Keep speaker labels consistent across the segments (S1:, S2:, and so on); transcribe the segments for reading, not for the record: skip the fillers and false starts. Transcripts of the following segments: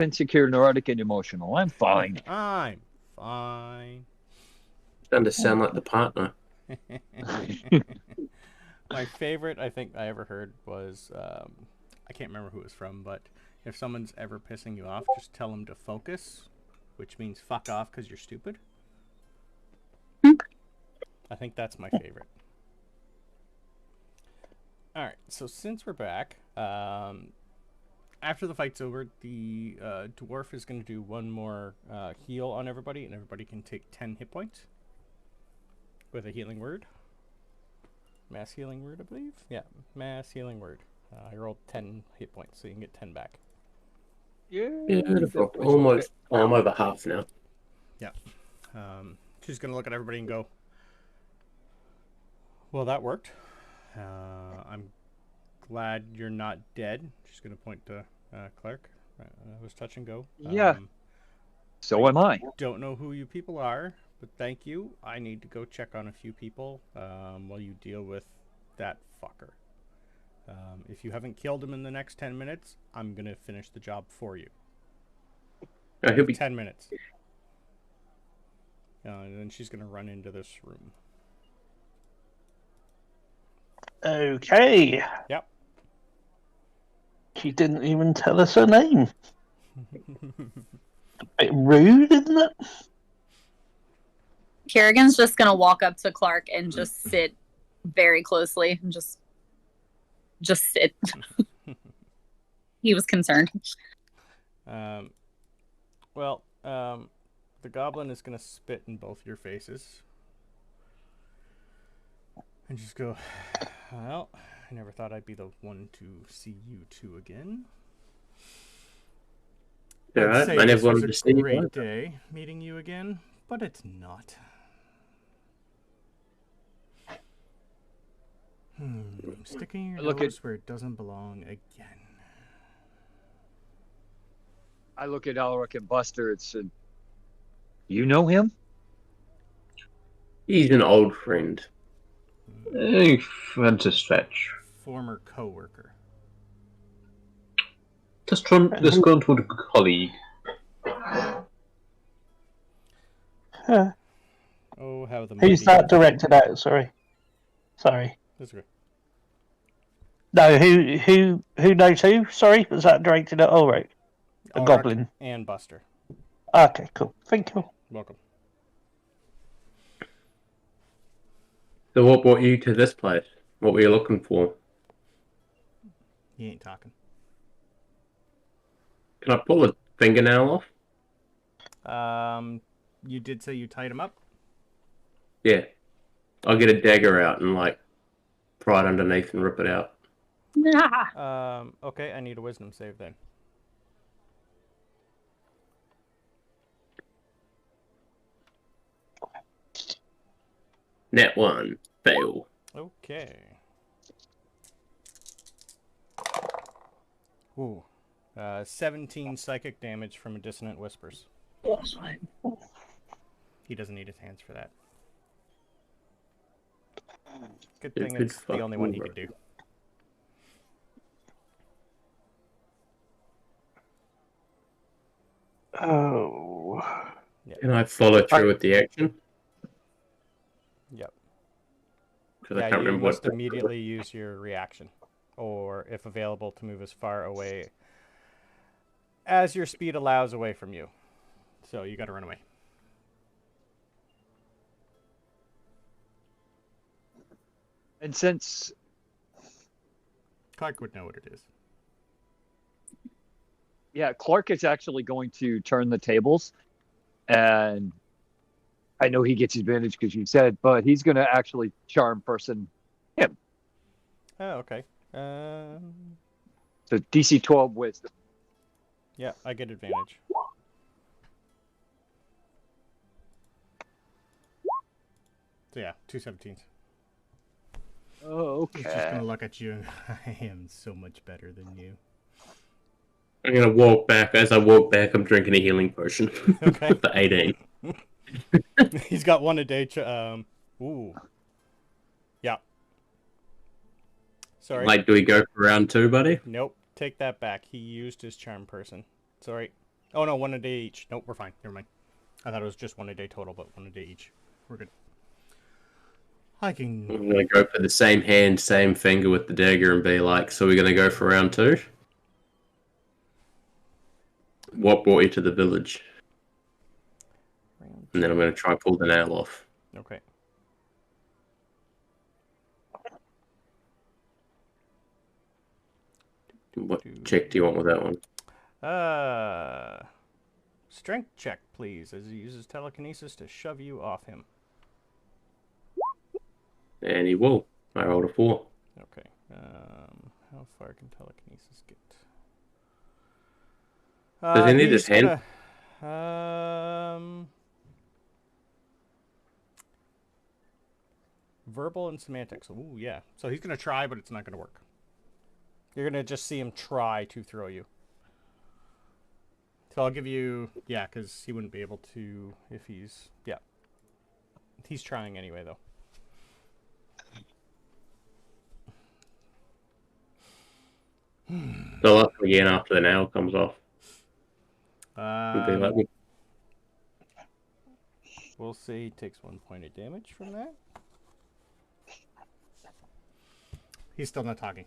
S1: insecure, neurotic, and emotional. I'm fine.
S2: I'm fine.
S3: Starting to sound like the partner.
S2: My favorite I think I ever heard was I can't remember who it was from, but if someone's ever pissing you off, just tell them to focus, which means fuck off because you're stupid. I think that's my favorite. All right, so since we're back, after the fight's over, the dwarf is going to do one more heal on everybody, and everybody can take 10 hit points with a healing word. Mass healing word, I believe. Yeah, mass healing word. I rolled 10 hit points, so you can get 10 back.
S1: Yeah,
S3: Beautiful. Almost. I'm over half now.
S2: Yeah. She's going to look at everybody and go, well, that worked. I'm glad you're not dead. She's going to point to Clark. It was touch and go.
S1: Yeah. So am I.
S2: Don't know who you people are, but thank you. I need to go check on a few people while you deal with that fucker. If you haven't killed him in the next 10 minutes, I'm going to finish the job for you.
S3: He'll be
S2: 10 minutes. And then she's going to run into this room.
S4: Okay.
S2: Yep.
S4: She didn't even tell us her name. A bit rude, isn't it?
S5: Kerrigan's just gonna walk up to Clark and just sit very closely and just sit. He was concerned.
S2: Well, the goblin is going to spit in both your faces. And just go, well, I never thought I'd be the one to see you two again.
S3: Yeah,
S2: I'd
S3: I never wanted to
S2: this
S3: see
S2: was a
S3: you
S2: great
S3: either.
S2: day meeting you again, but it's not. Sticking your
S1: Look
S2: nose
S1: at-
S2: where it doesn't belong again.
S1: I look at Alric and Buster. It's you know him?
S3: He's an old friend.
S6: That's a stretch.
S2: Former co-worker.
S6: Disgruntled colleague.
S2: Oh, how the
S4: Who's that directed at? Sorry.
S2: That's good.
S4: No, who knows who? Sorry, was that directed at Ulrich? The
S2: Ulrich
S4: goblin.
S2: and Buster.
S4: Okay, cool. Thank you.
S2: Welcome.
S3: So what brought you to this place? What were you looking for?
S2: He ain't talking.
S3: Can I pull a fingernail off?
S2: You did say you tied him up?
S3: Yeah. I'll get a dagger out and, like, pry it underneath and rip it out.
S2: Okay, I need a wisdom save then.
S3: Net 1. Fail.
S2: Okay. Ooh. 17 psychic damage from dissonant whispers. He doesn't need his hands for that. Good thing it's the only one he could do.
S4: Oh.
S2: Yep.
S3: Can I follow through with the action?
S2: Yep.
S3: Because I
S2: Yeah,
S3: can't
S2: you
S3: remember
S2: must
S3: what.
S2: immediately use your reaction. Or, if available, to move as far away as your speed allows away from you. So you gotta run away.
S1: And since
S2: Clark would know what it is.
S1: yeah, Clark is actually going to turn the tables, and I know he gets advantage because you said, but he's going to actually charm person him.
S2: Oh, okay.
S1: So DC 12 wisdom.
S2: Yeah, I get advantage. So yeah, 2 17s.
S1: Oh,
S2: He's just
S1: okay.
S2: gonna look at you and I am so much better than you.
S3: I'm gonna walk back. As I walk back, I'm drinking a healing potion.
S2: Okay.
S3: For 18.
S2: He's got one a day. Ooh. Yeah. Sorry.
S3: Like, do we go for round 2, buddy?
S2: Nope. Take that back. He used his charm person. Sorry. Oh no, 1 a day each. Nope, we're fine. Never mind. I thought it was just 1 a day total, but 1 a day each. We're good. I can.
S3: I'm gonna go for the same hand, same finger with the dagger, and be like, "So we're gonna go for round 2." What brought you to the village? And then I'm gonna try pull the nail off.
S2: Okay.
S3: What check do you want with that one?
S2: Strength check, please, as he uses telekinesis to shove you off him.
S3: And he will. I rolled a 4.
S2: Okay. How far can telekinesis get?
S3: Does he need his hand?
S2: Verbal and semantics. Ooh, yeah. So he's gonna try, but it's not gonna work. You're gonna just see him try to throw you. So I'll give you, yeah, because he wouldn't be able to if he's, yeah. He's trying anyway, though.
S3: So luck again after the nail comes off.
S2: We'll say he takes 1 point of damage from that. He's still not talking.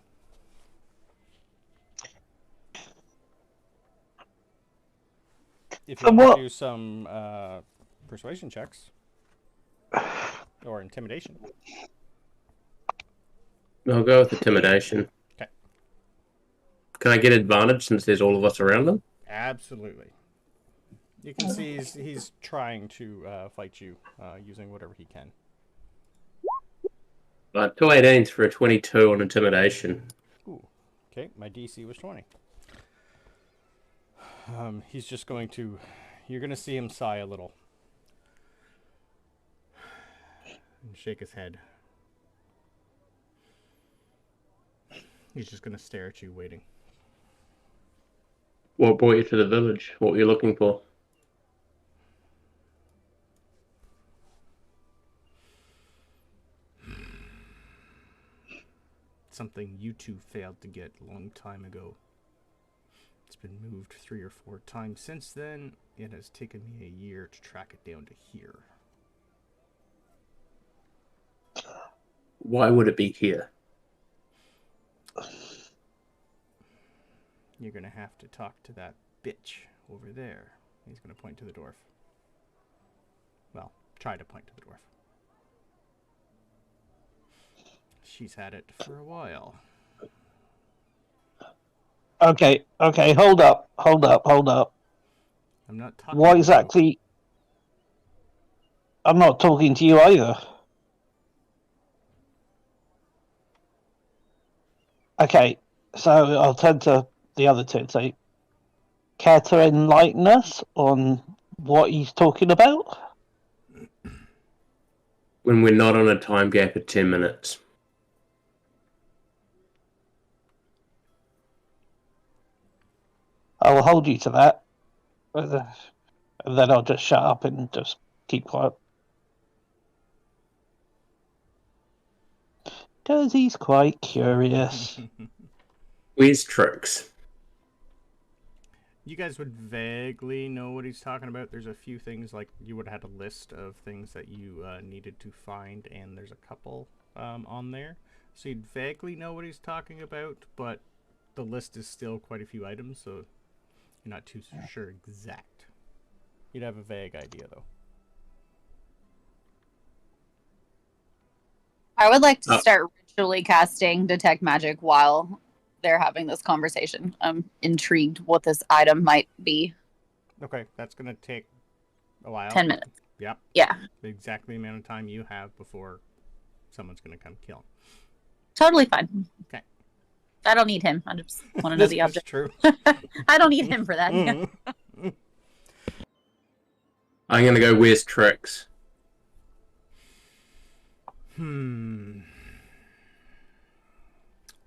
S2: If you want to do some persuasion checks or intimidation.
S3: I'll go with intimidation.
S2: Okay.
S3: Can I get advantage since there's all of us around them?
S2: Absolutely. You can see he's trying to fight you using whatever he can.
S3: 2 18s for a 22 on intimidation.
S2: Ooh. Okay, my DC was 20. He's just going to... You're going to see him sigh a little. And shake his head. He's just going to stare at you, waiting.
S3: What brought you to the village? What were you looking for?
S2: Something you two failed to get a long time ago. It's been moved 3 or 4 times since then. It has taken me a year to track it down to here.
S3: Why would it be here?
S2: You're going to have to talk to that bitch over there. He's going to point to the dwarf. Well, try to point to the dwarf. She's had it for a while.
S4: Okay, hold up.
S2: I'm not talking
S4: What exactly? I'm not talking to you either. Okay, so I'll turn to the other two and say, care to enlighten us on what he's talking about?
S3: When we're not on a time gap of 10 minutes.
S4: I will hold you to that. And then I'll just shut up and just keep quiet. Because he's quite curious.
S3: Where's Trix?
S2: You guys would vaguely know what he's talking about. There's a few things, like you would have had a list of things that you needed to find, and there's a couple on there. So you'd vaguely know what he's talking about, but the list is still quite a few items, so you're not too sure exact. You'd have a vague idea, though.
S5: I would like to start ritually casting Detect Magic while they're having this conversation. I'm intrigued what this item might be.
S2: Okay, that's going to take a while.
S5: 10 minutes.
S2: Yep.
S5: Yeah.
S2: Exactly the amount of time you have before someone's going to come kill him.
S5: Totally fine.
S2: Okay.
S5: I don't need him. I just want to know the object.
S2: True.
S5: I don't need him for that.
S3: I'm going to go, where's Trix?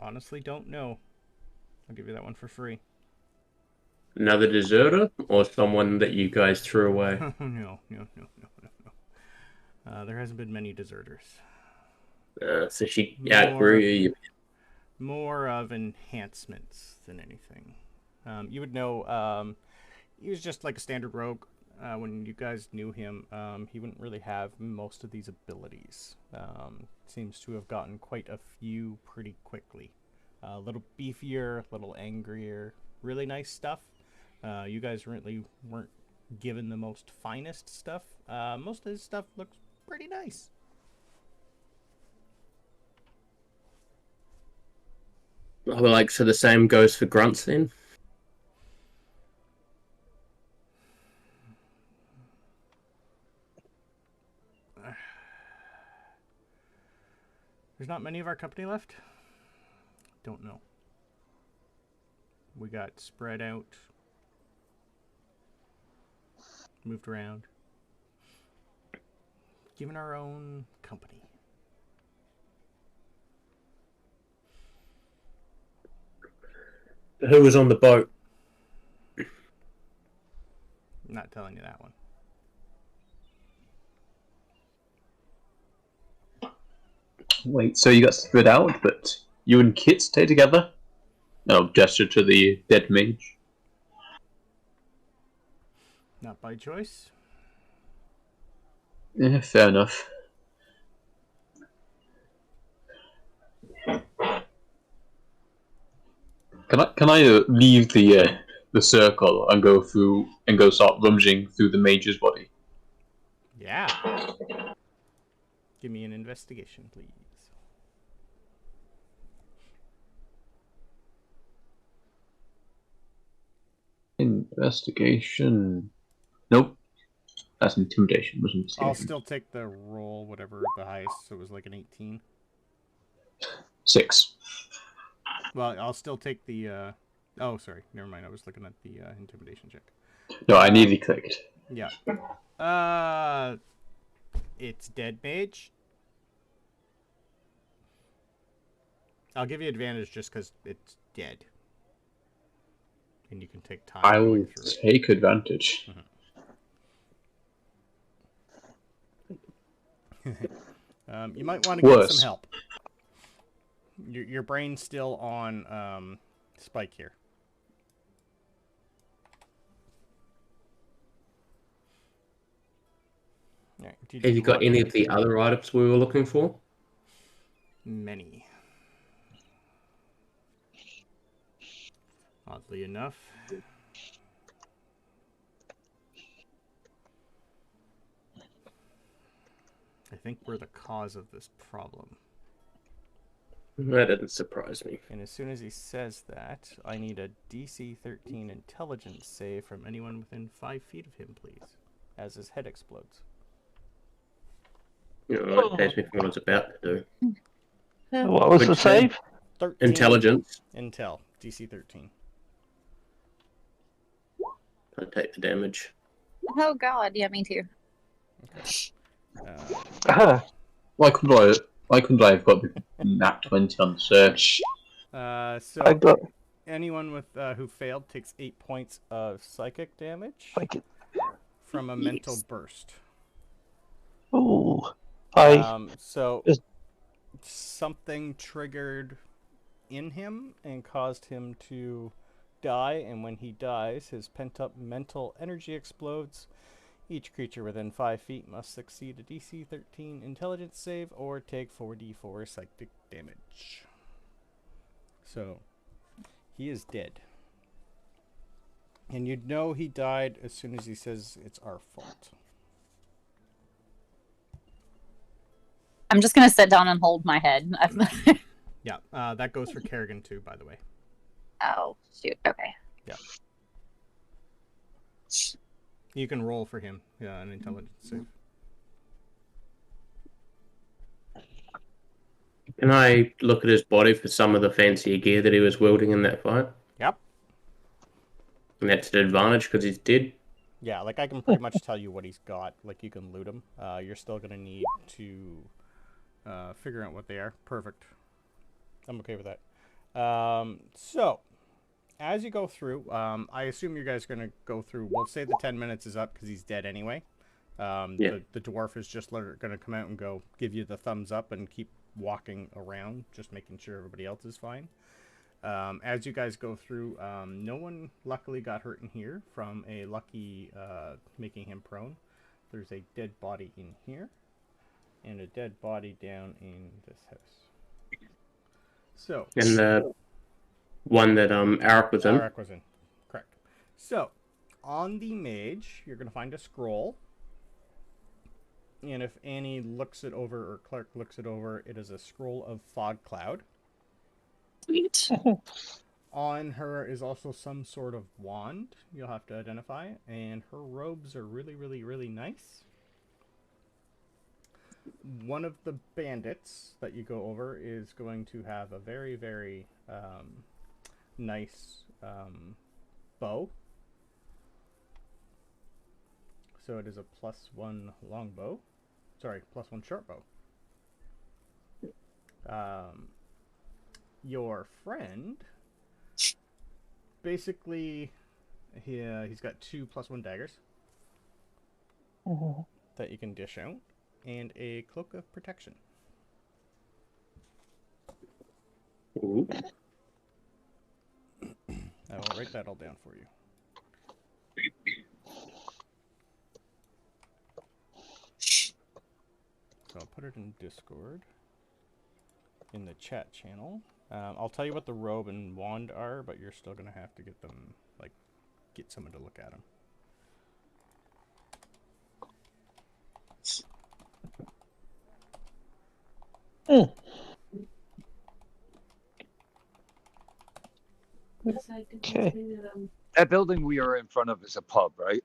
S2: Honestly, don't know. I'll give you that one for free.
S3: Another deserter or someone that you guys threw away?
S2: No. There hasn't been many deserters.
S3: So she outgrew you.
S2: More of enhancements than anything. You would know he was just like a standard rogue. When you guys knew him, he wouldn't really have most of these abilities. Seems to have gotten quite a few pretty quickly. A little beefier, a little angrier. Really nice stuff. You guys really weren't given the most finest stuff. Most of his stuff looks pretty nice.
S3: Oh, like, so the same goes for grunts then?
S2: There's not many of our company left. Don't know. We got spread out, moved around, given our own company.
S3: Who was on the boat?
S2: I'm not telling you that one.
S6: Wait, so you got spread out, but you and Kit stay together? Oh, gesture to the dead mage.
S2: Not by choice.
S6: Yeah, fair enough. Can I leave the circle and go through and go start rummaging through the mage's body?
S2: Yeah. Give me an investigation, please.
S6: Investigation. Nope. That's intimidation, wasn't it?
S2: I'll still take the roll, whatever the highest, so it was like an 18.
S6: 6.
S2: Well, I'll still take the, oh, sorry, never mind, I was looking at the intimidation check.
S6: No, I nearly clicked.
S2: Yeah. It's dead mage. I'll give you advantage just because it's dead. And you can take time
S6: I'll
S2: going through it.
S6: take advantage.
S2: You might want to get
S6: Worse.
S2: some help. Your brain's still on spike here. All right,
S3: Have you got any of the other items we were looking for?
S2: Many. Oddly enough. I think we're the cause of this problem.
S3: That didn't surprise me.
S2: And as soon as he says that, I need a DC 13 intelligence save from anyone within 5 feet of him, please, as his head explodes.
S3: You know, that takes me from what I was about to do.
S4: What was the
S3: Which then?
S4: save?
S2: 13
S3: Intelligence.
S2: Intel, DC 13.
S3: I take the damage.
S5: Oh God, yeah, me too.
S6: Why couldn't I have got the nat 20 on the search?
S2: So
S4: I got
S2: anyone with who failed takes 8 points of psychic damage
S4: like
S2: from a mental burst.
S4: ooh.
S2: So
S4: Is-
S2: something triggered in him and caused him to die, and when he dies, his pent-up mental energy explodes. Each creature within 5 feet must succeed a DC 13 intelligence save or take 4d4 psychic damage. So, he is dead. And you'd know he died as soon as he says it's our fault.
S5: I'm just gonna sit down and hold my head.
S2: Yeah, that goes for Kerrigan too, by the way.
S5: Oh shoot. Okay.
S2: You can roll for him, an intelligence save.
S3: Can I look at his body for some of the fancier gear that he was wielding in that fight?
S2: Yep.
S3: And that's an advantage because he's dead.
S2: Yeah, like I can pretty much tell you what he's got. Like you can loot him. You're still gonna need to figure out what they are. Perfect. I'm okay with that. So, as you go through, I assume you guys are gonna go through. We'll say the 10 minutes is up because he's dead anyway.
S3: Yeah.
S2: The dwarf is just gonna come out and give you the thumbs up and keep walking around, just making sure everybody else is fine. As you guys go through, no one luckily got hurt in here from a lucky making him prone. There's a dead body in here, and a dead body down in this house. So.
S3: And the one that Arik was in.
S2: Arak was in. Correct. So, on the mage, you're going to find a scroll. And if Annie looks it over, or Clark looks it over, it is a scroll of fog cloud.
S5: Sweet.
S2: On her is also some sort of wand you'll have to identify. And her robes are really, really, really nice. One of the bandits that you go over is going to have a very, very nice bow. So it is a +1 longbow. Sorry, +1 short bow. Your friend, basically, he's got 2 +1 daggers that you can dish out, and a cloak of protection.
S3: Ooh.
S2: I will write that all down for you. So I'll put it in Discord, in the chat channel. I'll tell you what the robe and wand are, but you're still going to have to get them, like, get someone to look at them.
S4: Okay.
S1: That building we are in front of is a pub, right?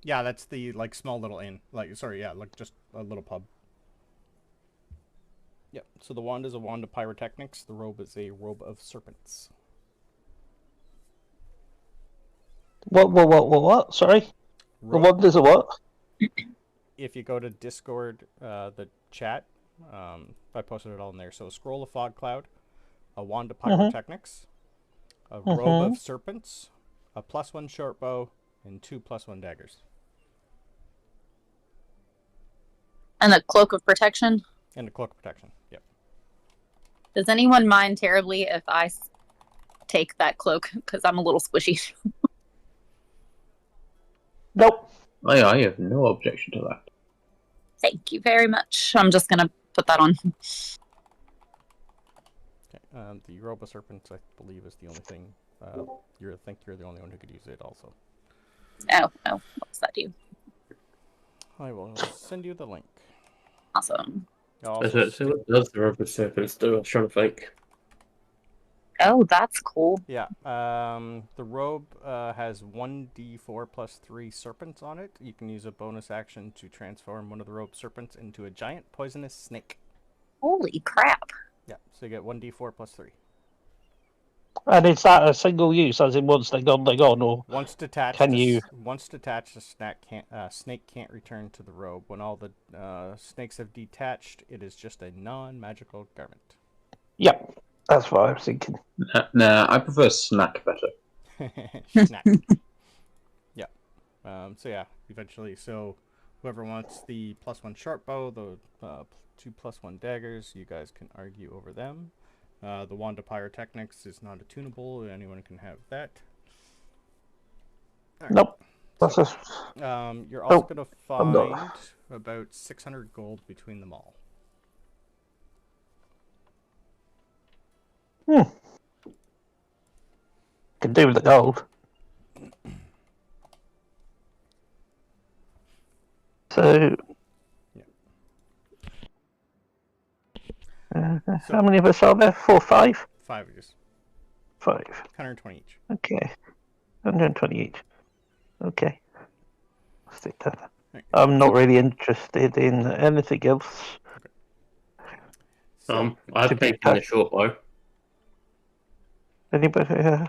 S2: Yeah, that's the, like, small little inn. Like, sorry, yeah, like, just a little pub. Yep, so the wand is a wand of pyrotechnics. The robe is a robe of serpents.
S4: What? Sorry? The wand is a what?
S2: If you go to Discord, the chat, I posted it all in there. So a scroll of fog cloud, a wand of pyrotechnics, a robe of serpents, a +1 short bow, and 2 +1 daggers.
S5: And the cloak of protection.
S2: And a cloak of protection. Yep.
S5: Does anyone mind terribly if I take that cloak? Because I'm a little squishy.
S4: Nope.
S6: I have no objection to that.
S5: Thank you very much. I'm just going to put that on.
S2: Okay. The robe of serpents, I believe, is the only thing. I think you're the only one who could use it also.
S5: Oh, what does that do?
S2: I will send you the link.
S5: Awesome.
S3: So what does the robe of serpents do? I was trying to think.
S5: Oh, that's cool.
S2: Yeah. The robe has 1d4 + 3 serpents on it. You can use a bonus action to transform one of the robe serpents into a giant poisonous snake.
S5: Holy crap.
S2: Yeah, so you get 1d4 + 3.
S4: And is that a single use, as in once they're gone, or
S2: Once detached,
S4: can you?
S2: Once detached, the snake can't return to the robe. When all the snakes have detached, it is just a non-magical garment.
S4: Yep, that's what I was thinking.
S6: Nah, I prefer snack better.
S2: Snack. Yeah. So yeah, eventually. So whoever wants the +1 short bow, the 2 +1 daggers, you guys can argue over them. The wand of pyrotechnics is not attunable. Anyone can have that. All right.
S4: Nope. That's
S2: So,
S4: just
S2: you're also going to
S4: I'm
S2: find
S4: not.
S2: about 600 gold between them all.
S4: can do with the gold. So, how many of us are there? 4, 5?
S2: 5 of you.
S4: 5.
S2: 120 each.
S4: Okay. 120 each. Okay. I'll stick to that.
S2: Right.
S4: I'm not really interested in anything else.
S2: So,
S3: I've
S4: to be
S3: taken the short bow.
S4: Anybody?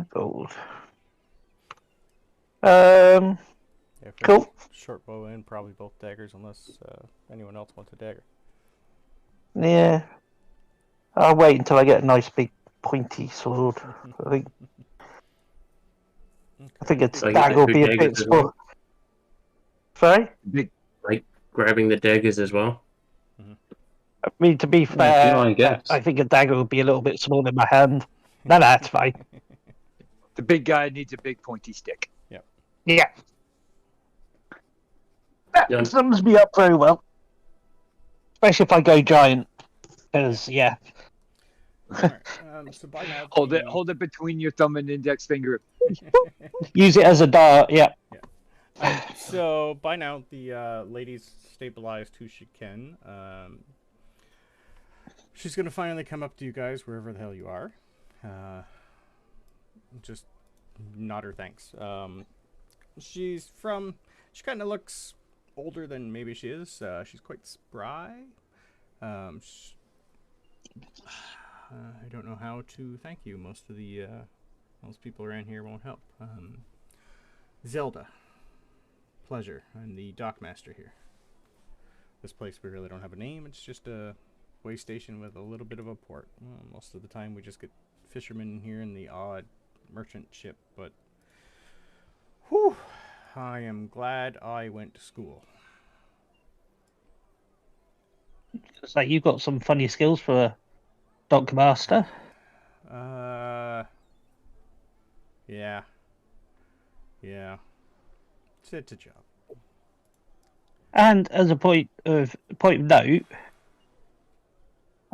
S4: Gold.
S2: yeah, for
S4: Cool.
S2: Short bow and probably both daggers, unless anyone else wants a dagger.
S4: Yeah. I'll wait until I get a nice big pointy sword. I think it's
S3: So you
S4: dagger
S3: get
S4: will
S3: two
S4: be a bit
S3: daggers as
S4: small.
S3: well?
S4: Sorry?
S1: Big.
S3: Like grabbing the daggers as well.
S4: I mean, to be
S6: Yeah,
S4: fair,
S6: I guess.
S4: I think a dagger would be a little bit smaller in my hand. No, that's fine.
S1: The big guy needs a big pointy stick.
S4: Yeah. That
S3: Yeah.
S4: sums me up very well. Especially if I go giant. Because, yeah.
S2: Alright, so by now...
S1: Hold it between your thumb and index finger.
S4: Use it as a dart, yeah.
S2: So by now the lady's stabilized who she can. She's gonna finally come up to you guys wherever the hell you are. Just nod her thanks. She kind of looks older than maybe she is. She's quite spry. I don't know how to thank you. Most people around here won't help. Zelda. Pleasure. I'm the dockmaster here. This place, we really don't have a name. It's just a way station with a little bit of a port. Well, most of the time we just get fishermen here and the odd merchant ship, but whew, I am glad I went to school.
S4: It's like you've got some funny skills for a dockmaster.
S2: Yeah. It's a job.
S4: And as a point of note,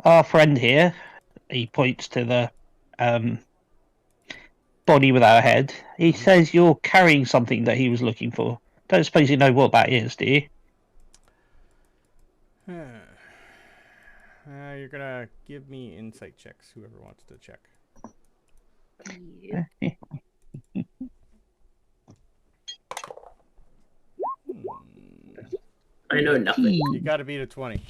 S4: our friend here, he points to the body without a head. He says you're carrying something that he was looking for. Don't suppose you know what that is, do you?
S2: You're gonna give me insight checks, whoever wants to check.
S5: Yeah.
S3: I know nothing.
S2: You gotta beat a 20.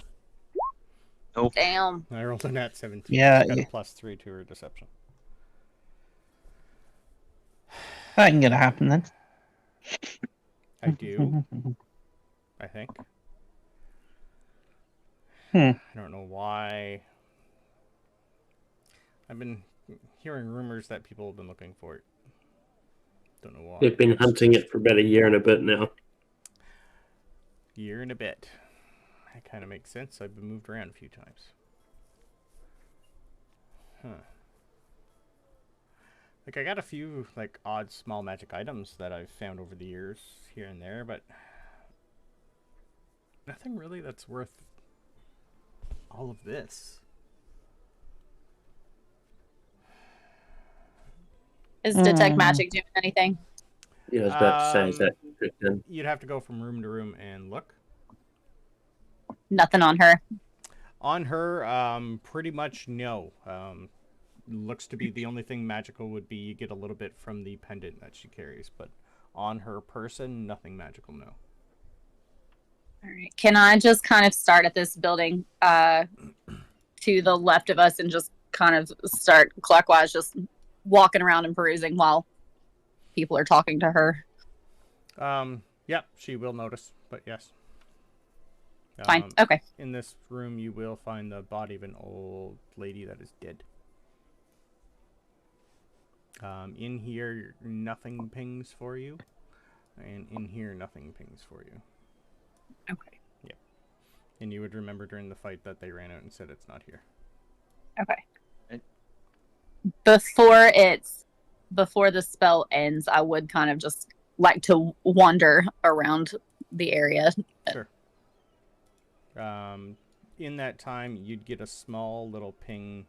S1: Nope.
S5: Damn.
S2: I rolled a nat 17.
S4: Yeah,
S2: She's got
S4: yeah.
S2: a +3 to her deception.
S4: That ain't gonna happen then.
S2: I do, I think.
S4: Hmm.
S2: I don't know why. I've been hearing rumors that people have been looking for it. Don't know why.
S3: They've been hunting it for about a year and a bit now.
S2: Year and a bit. That kind of makes sense. I've been moved around a few times. Huh. Like, I got a few, like, odd small magic items that I've found over the years here and there, but nothing really that's worth all of this.
S5: Is detect magic doing anything?
S3: Yeah, I was about to say, is that good?
S2: You'd have to go from room to room and look.
S5: Nothing on her.
S2: On her, pretty much no. Looks to be the only thing magical would be you get a little bit from the pendant that she carries, but on her person, nothing magical, no.
S5: All right. Can I just kind of start at this building to the left of us and just kind of start clockwise, just walking around and perusing while people are talking to her?
S2: Yeah, she will notice, but yes.
S5: Fine. Okay.
S2: In this room, you will find the body of an old lady that is dead. In here, nothing pings for you. And in here, nothing pings for you.
S5: Okay.
S2: Yeah. And you would remember during the fight that they ran out and said it's not here.
S5: Okay. Before the spell ends, I would kind of just like to wander around the area.
S2: Sure. In that time, you'd get a small little ping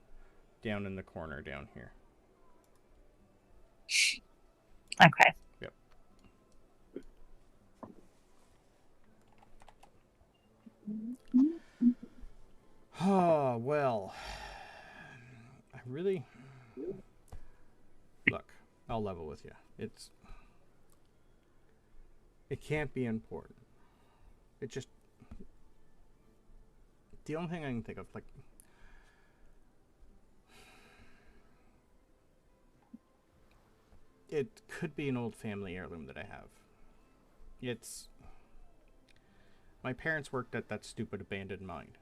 S2: down in the corner down here.
S5: Okay.
S2: Yep. Oh, well. I really... Look, I'll level with you. It can't be important. It just... The only thing I can think of, like... It could be an old family heirloom that I have. It's... My parents worked at that stupid abandoned mine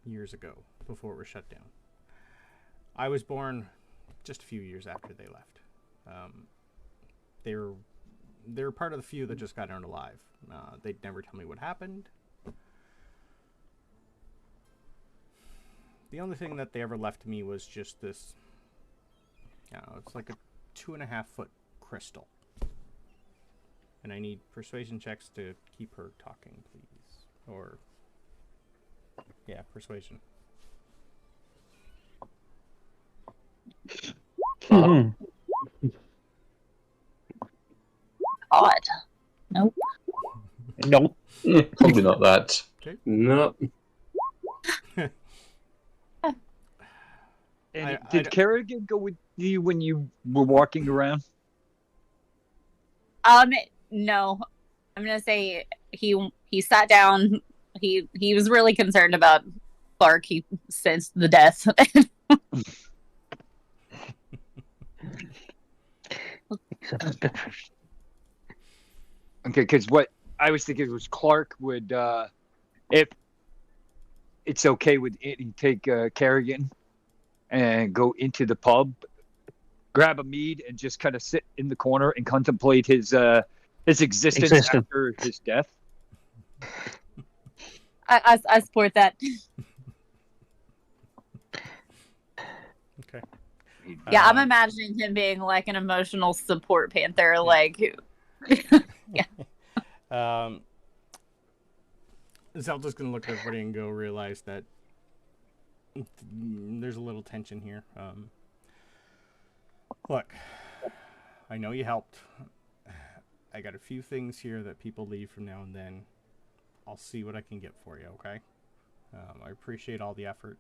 S2: years ago, before it was shut down. I was born just a few years after they left. They were part of the few that just got out alive. They'd never tell me what happened. The only thing that they ever left me was just this. It's like a 2.5 foot crystal. And I need persuasion checks to keep her talking, please. Or, yeah, persuasion.
S4: Mhm.
S5: Odd. Nope.
S4: Nope.
S6: Probably not that.
S3: No.
S1: And did Kerrigan go with you when you were walking around?
S5: No. I'm gonna say he sat down. He was really concerned about Clark. He sensed the death.
S1: Okay, because what I was thinking was Clark would, if it's okay with it, he'd take Kerrigan and go into the pub, grab a mead, and just kind of sit in the corner and contemplate his existence after his death.
S5: I support that.
S2: Okay.
S5: Yeah, I'm imagining him being like an emotional support panther, like. Yeah.
S2: Zelda's gonna look at everybody and go realize that there's a little tension here. Look, I know you helped. I got a few things here that people leave from now and then. I'll see what I can get for you, okay? I appreciate all the effort.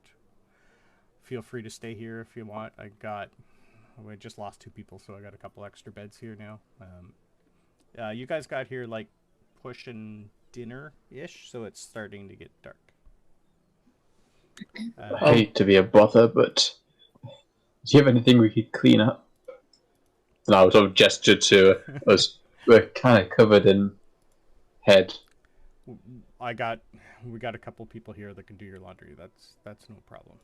S2: Feel free to stay here if you want. I just lost 2 people, so I got a couple extra beds here now. You guys got here like pushing dinner-ish, so it's starting to get dark.
S6: I hate to be a bother, but do you have anything we could clean up? And I would sort of gesture to us. We're kind of covered in head.
S2: We got a couple people here that can do your laundry. That's no problem.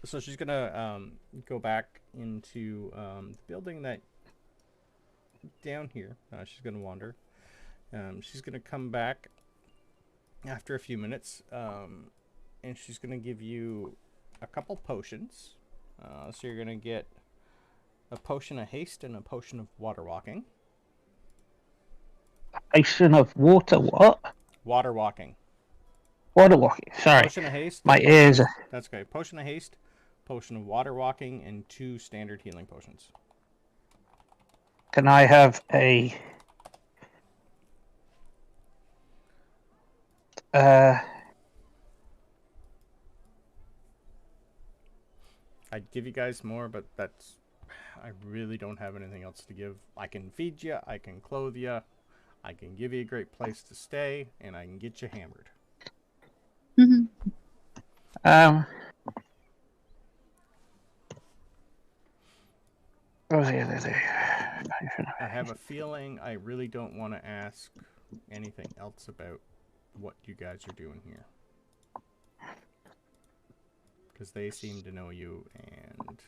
S2: So she's gonna go back into the building that down here. She's gonna wander. She's gonna come back after a few minutes, and she's gonna give you a couple potions. So you're gonna get a potion of haste and a potion of water walking.
S4: Potion of water, what?
S2: Water walking.
S4: Water walking, sorry.
S2: Potion of haste.
S4: My ears.
S2: That's okay. Potion of haste, potion of water walking, and 2 standard healing potions.
S4: Can I have a...
S2: I'd give you guys more, but that's... I really don't have anything else to give. I can feed you, I can clothe you, I can give you a great place to stay, and I can get you hammered.
S5: Mm-hmm.
S4: What was the other thing?
S2: I have a feeling I really don't want to ask anything else about what you guys are doing here. Because they seem to know you, and...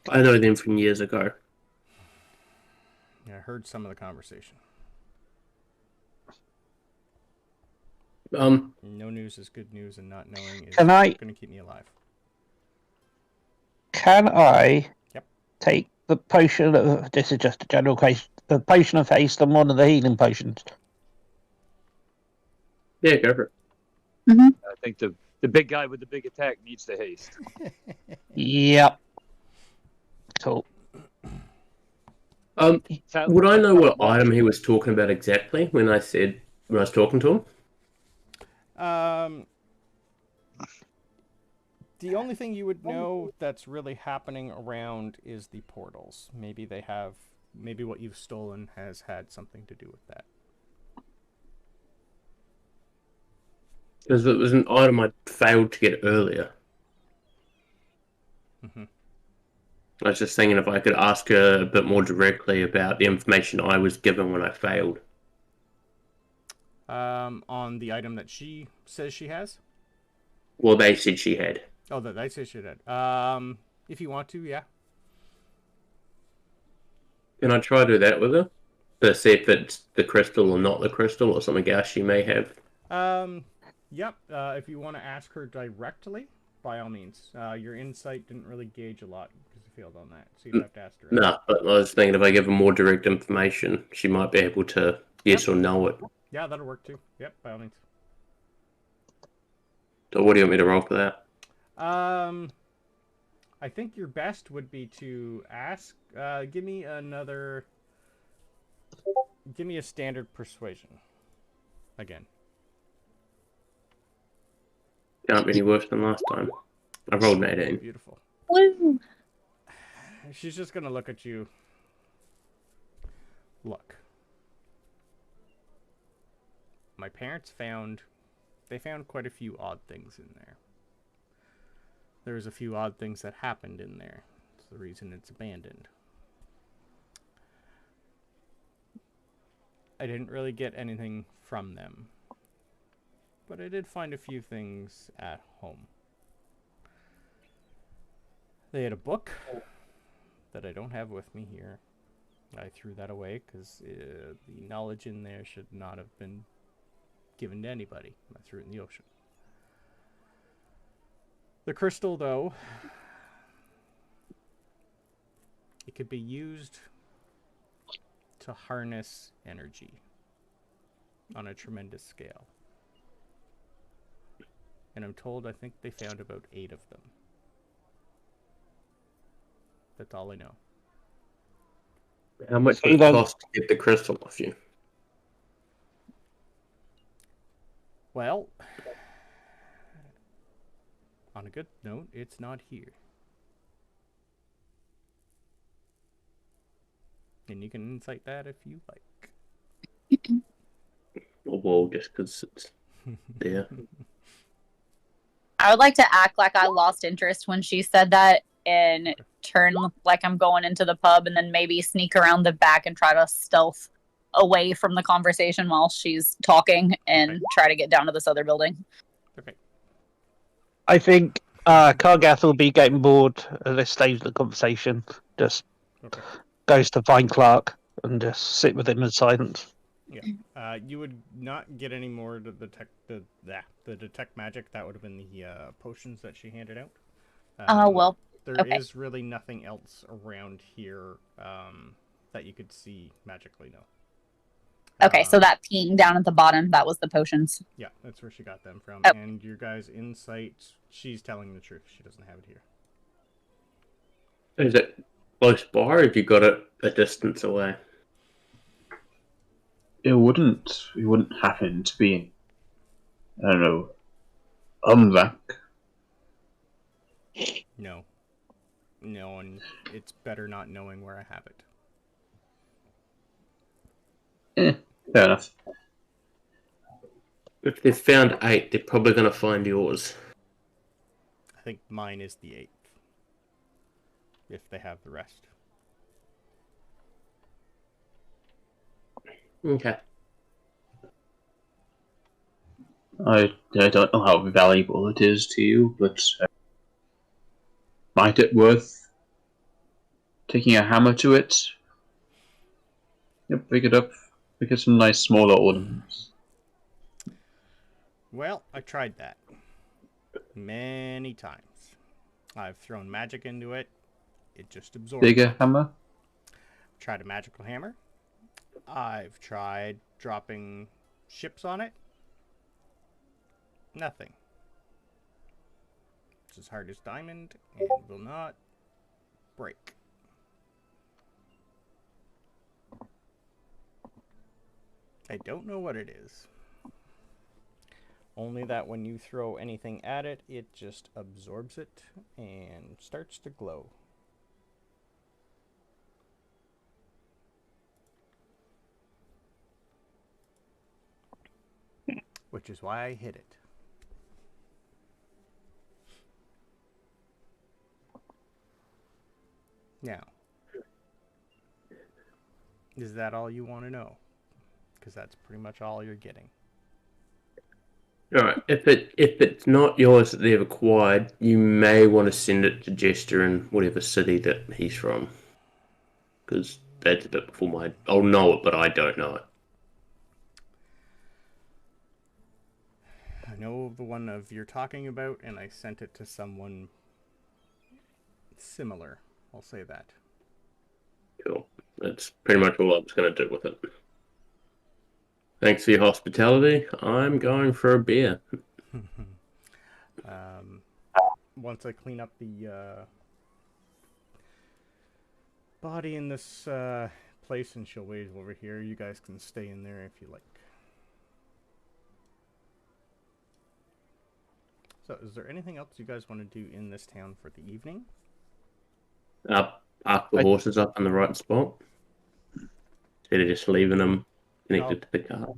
S3: I know them from years ago.
S2: I heard some of the conversation. No news is good news, and not knowing is going to keep me alive.
S4: Can I
S2: Yep.
S4: take the potion of... This is just a general case. The potion of haste and one of the healing potions.
S3: Yeah, go for it.
S5: Mm-hmm.
S1: I think the big guy with the big attack needs the haste.
S4: Yep. Cool.
S3: Would I know what item he was talking about exactly when I was talking to him?
S2: The only thing you would know that's really happening around is the portals. Maybe what you've stolen has had something to do with that.
S3: Because it was an item I failed to get earlier.
S2: Mm-hmm.
S3: I was just thinking if I could ask her a bit more directly about the information I was given when I failed.
S2: On the item that she says she has?
S3: Well, they said she had.
S2: Oh, that they said she had. If you want to, yeah.
S3: Can I try to do that with her? To see if it's the crystal or not the crystal or something else she may have?
S2: Yep. If you want to ask her directly, by all means. Your insight didn't really gauge a lot because you failed on that, so you'd have to ask her.
S3: Nah, but I was thinking if I give her more direct information, she might be able to yes or no it.
S2: Yeah, that'll work too. Yep, by all means.
S3: So what do you want me to roll for that?
S2: I think your best would be to ask. Give me a standard persuasion. Again.
S3: Can't be any worse than last time. I rolled an 18.
S2: Beautiful.
S5: Woo!
S2: She's just gonna look at you. Look. My parents found quite a few odd things in there. There was a few odd things that happened in there. It's the reason it's abandoned. I didn't really get anything from them. But I did find a few things at home. They had a book that I don't have with me here. I threw that away because the knowledge in there should not have been given to anybody. I threw it in the ocean. The crystal, though, it could be used to harness energy on a tremendous scale. And I'm told I think they found about 8 of them. That's all I know.
S3: How much would it cost to get the crystal off you?
S2: Well, on a good note, it's not here. And you can insight that if you like.
S3: Well, just because it's there.
S5: I would like to act like I lost interest when she said that and turn like I'm going into the pub and then maybe sneak around the back and try to stealth away from the conversation while she's talking and try to get down to this other building.
S2: Okay.
S4: I think Kargath will be getting bored at this stage of the conversation. Just goes to find Clark and just sit with him in silence.
S2: Yeah. You would not get any more to the detect magic. That would have been the potions that she handed out.
S5: Well,
S2: there is really nothing else around here that you could see magically, no.
S5: Okay, so that ping down at the bottom, that was the potions.
S2: Yeah, that's where she got them from.
S5: Oh.
S2: And your guys' insight, she's telling the truth. She doesn't have it here.
S3: Is it close by, or have you got it a distance away?
S6: It wouldn't happen to be, I don't know, back.
S2: No, and it's better not knowing where I have it.
S6: Fair enough.
S3: If they've found 8, they're probably going to find yours.
S2: I think mine is the 8th. If they have the rest.
S3: Okay.
S6: I don't know how valuable it is to you, but might it worth taking a hammer to it? Yep, pick it up. Pick up some nice smaller ornaments.
S2: Well, I tried that many times. I've thrown magic into it. It just absorbs.
S6: Bigger hammer?
S2: Tried a magical hammer. I've tried dropping ships on it. Nothing. It's as hard as diamond and will not break. I don't know what it is. Only that when you throw anything at it, it just absorbs it and starts to glow. Which is why I hid it. Now, is that all you want to know? Because that's pretty much all you're getting.
S3: Alright, if it's not yours that they've acquired, you may want to send it to Jester in whatever city that he's from. Because that's a bit before my... I'll know it, but I don't know it.
S2: I know the one of you're talking about, and I sent it to someone similar. I'll say that.
S3: Cool. That's pretty much all I was going to do with it. Thanks for your hospitality. I'm going for a beer.
S2: Once I clean up the body in this place and she'll wait over here, you guys can stay in there if you like. So, is there anything else you guys want to do in this town for the evening?
S3: Park the horses up in the right spot. Instead of just leaving them connected to the car.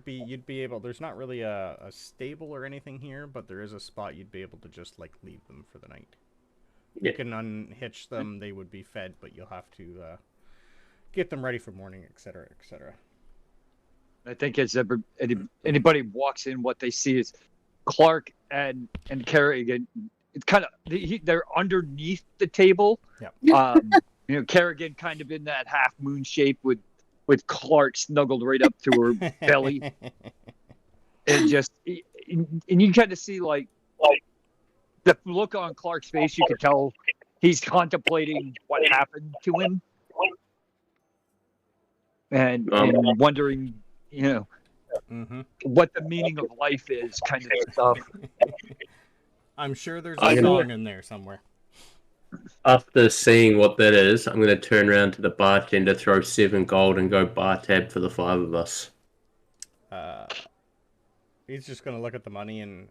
S2: You'd be able. There's not really a stable or anything here, but there is a spot you'd be able to just like leave them for the night.
S3: Yeah.
S2: You can unhitch them; they would be fed, but you'll have to get them ready for morning, etc., etc.
S1: I think as anybody walks in, what they see is Clark and Kerrigan. It's kind of they're underneath the table.
S2: Yeah.
S1: Kerrigan kind of in that half moon shape with Clark snuggled right up to her belly, and you kind of see like the look on Clark's face. You could tell he's contemplating what happened to him, and wondering, what the meaning of life is, kind of stuff.
S2: I'm sure there's a song in there somewhere.
S3: After seeing what that is, I'm going to turn around to the bartender, throw 7 gold, and go bar tab for the 5 of us.
S2: He's just going to look at the money and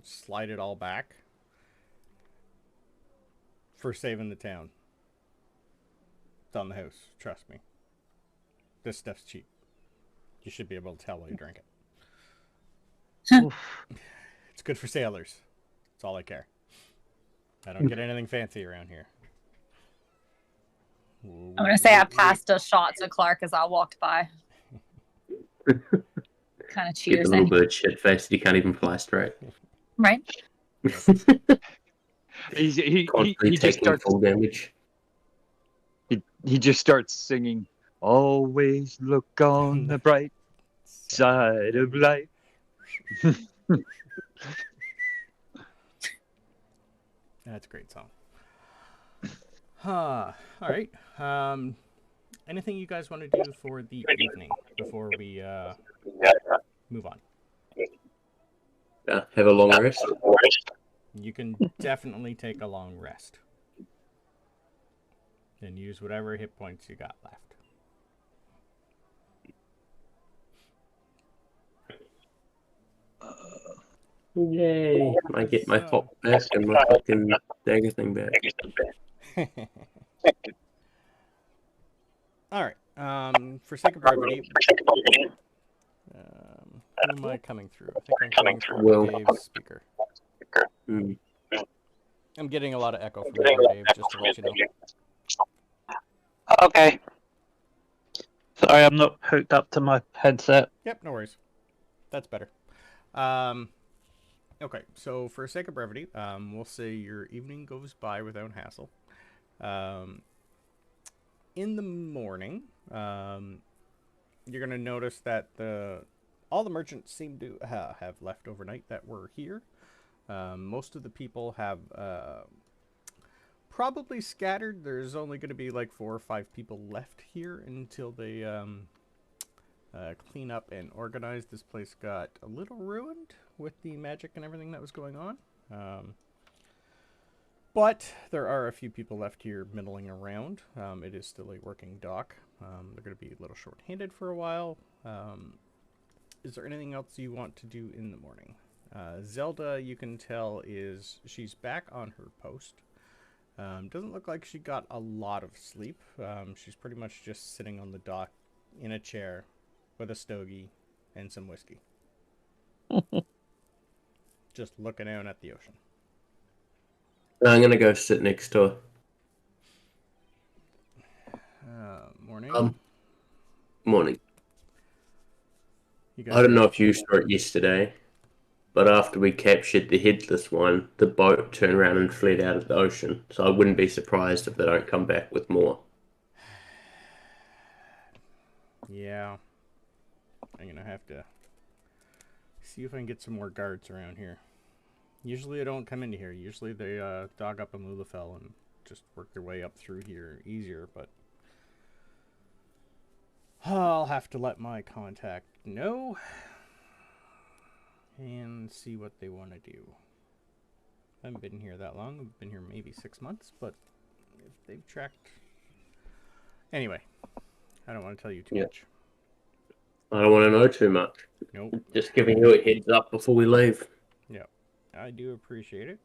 S2: slide it all back for saving the town. It's on the house, trust me. This stuff's cheap. You should be able to tell while you drink it. It's good for sailors. That's all I care. I don't get anything fancy around here.
S5: I'm going to say I passed a shot to Clark as I walked by. Kind of cheers.
S3: Get a little bit of shit faced. He can't even fly straight.
S5: Right.
S1: he just
S3: taking
S1: starts
S3: full damage.
S1: He just starts singing, "Always look on the bright side of life."
S2: That's a great song. All right. Anything you guys want to do for the evening before we move on?
S3: Have a long rest.
S2: You can definitely take a long rest. And use whatever hit points you got left.
S3: Yay! I get my top back and my fucking dagger thing back.
S2: Alright. For sake of brevity, who am I coming through? I think I'm coming through Dave's speaker.
S3: Mm.
S2: I'm getting a lot of echo from you, Dave, just to let you know.
S4: Okay. Sorry, I'm not hooked up to my headset.
S2: Yep, no worries. That's better. Okay, so for sake of brevity, we'll say your evening goes by without hassle. In the morning, you're going to notice that all the merchants seem to have left overnight that were here. Most of the people have probably scattered. There's only going to be like 4 or 5 people left here until they clean up and organize. This place got a little ruined with the magic and everything that was going on. But there are a few people left here middling around. It is still a working dock. They're going to be a little short-handed for a while. Is there anything else you want to do in the morning? Zelda, you can tell, she's back on her post. Doesn't look like she got a lot of sleep. She's pretty much just sitting on the dock in a chair with a stogie and some whiskey. Just looking out at the ocean.
S3: I'm going to go sit next to her.
S2: Morning.
S3: Morning.
S2: You guys
S3: I don't know if you saw it yesterday, but after we captured the headless one, the boat turned around and fled out of the ocean. So I wouldn't be surprised if they don't come back with more.
S2: Yeah. I'm going to have to see if I can get some more guards around here. Usually I don't come into here. Usually they dog up in Lulafell and just work their way up through here easier, but I'll have to let my contact know and see what they want to do. I haven't been here that long. I've been here maybe 6 months, but if they've tracked... Anyway, I don't want to tell you too much.
S3: I don't want to know too much.
S2: Nope.
S3: Just giving you a heads up before we leave.
S2: Yeah, I do appreciate it.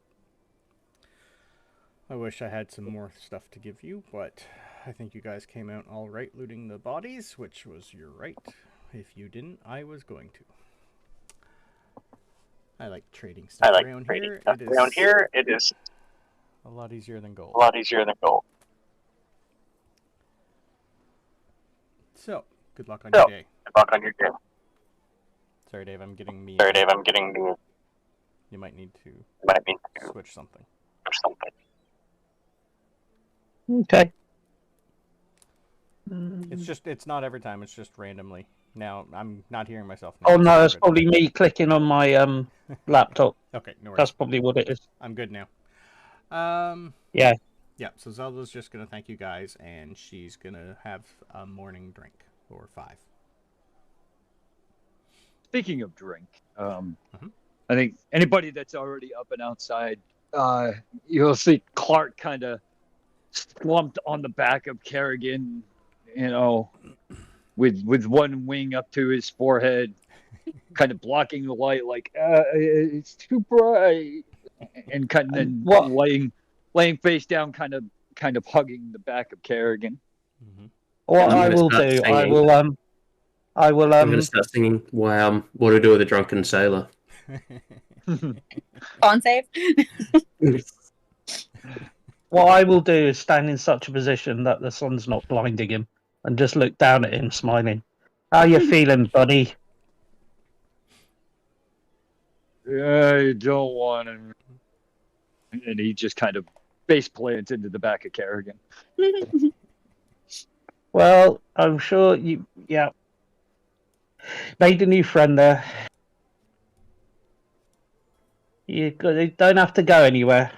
S2: I wish I had some more stuff to give you, but I think you guys came out all right looting the bodies, which was your right. If you didn't, I was going to. I like trading stuff around here. It is a lot easier than gold. So, good luck on your day. Sorry, Dave, I'm getting me. You might need to switch something.
S4: Okay.
S2: It's not every time, it's just randomly. Now, I'm not hearing myself now.
S4: Oh no, that's probably me clicking on my laptop.
S2: Okay, no worries.
S4: That's probably what it is.
S2: I'm good now.
S4: Yeah.
S2: Yeah, so Zelda's just going to thank you guys, and she's going to have a morning drink, or 5.
S1: Speaking of drink, I think anybody that's already up and outside, you'll see Clark kind of slumped on the back of Kerrigan, with one wing up to his forehead, kind of blocking the light, like it's too bright, and kind of laying face down, kind of hugging the back of Kerrigan.
S2: Mm-hmm.
S4: What I will do, I'm
S3: going to start singing. Wow, what to do with a drunken sailor?
S5: On save.
S4: What I will do is stand in such a position that the sun's not blinding him, and just look down at him, smiling. How you feeling, buddy?
S1: I don't want to. And he just kind of base plants into the back of Kerrigan.
S4: Well, I'm sure made a new friend there. You don't have to go anywhere.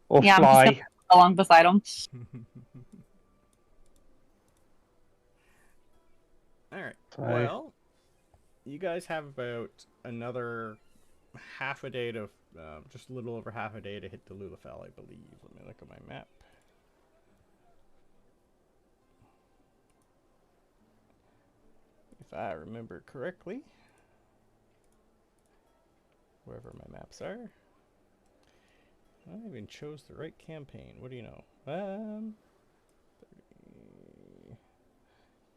S4: Or
S5: Yeah,
S4: fly.
S5: I'm just along beside him.
S2: Alright, well, you guys have about another half a day to, just a little over half a day to hit the Lulafell, I believe. Let me look at my map. If I remember correctly. Wherever my maps are. I even chose the right campaign. What do you know?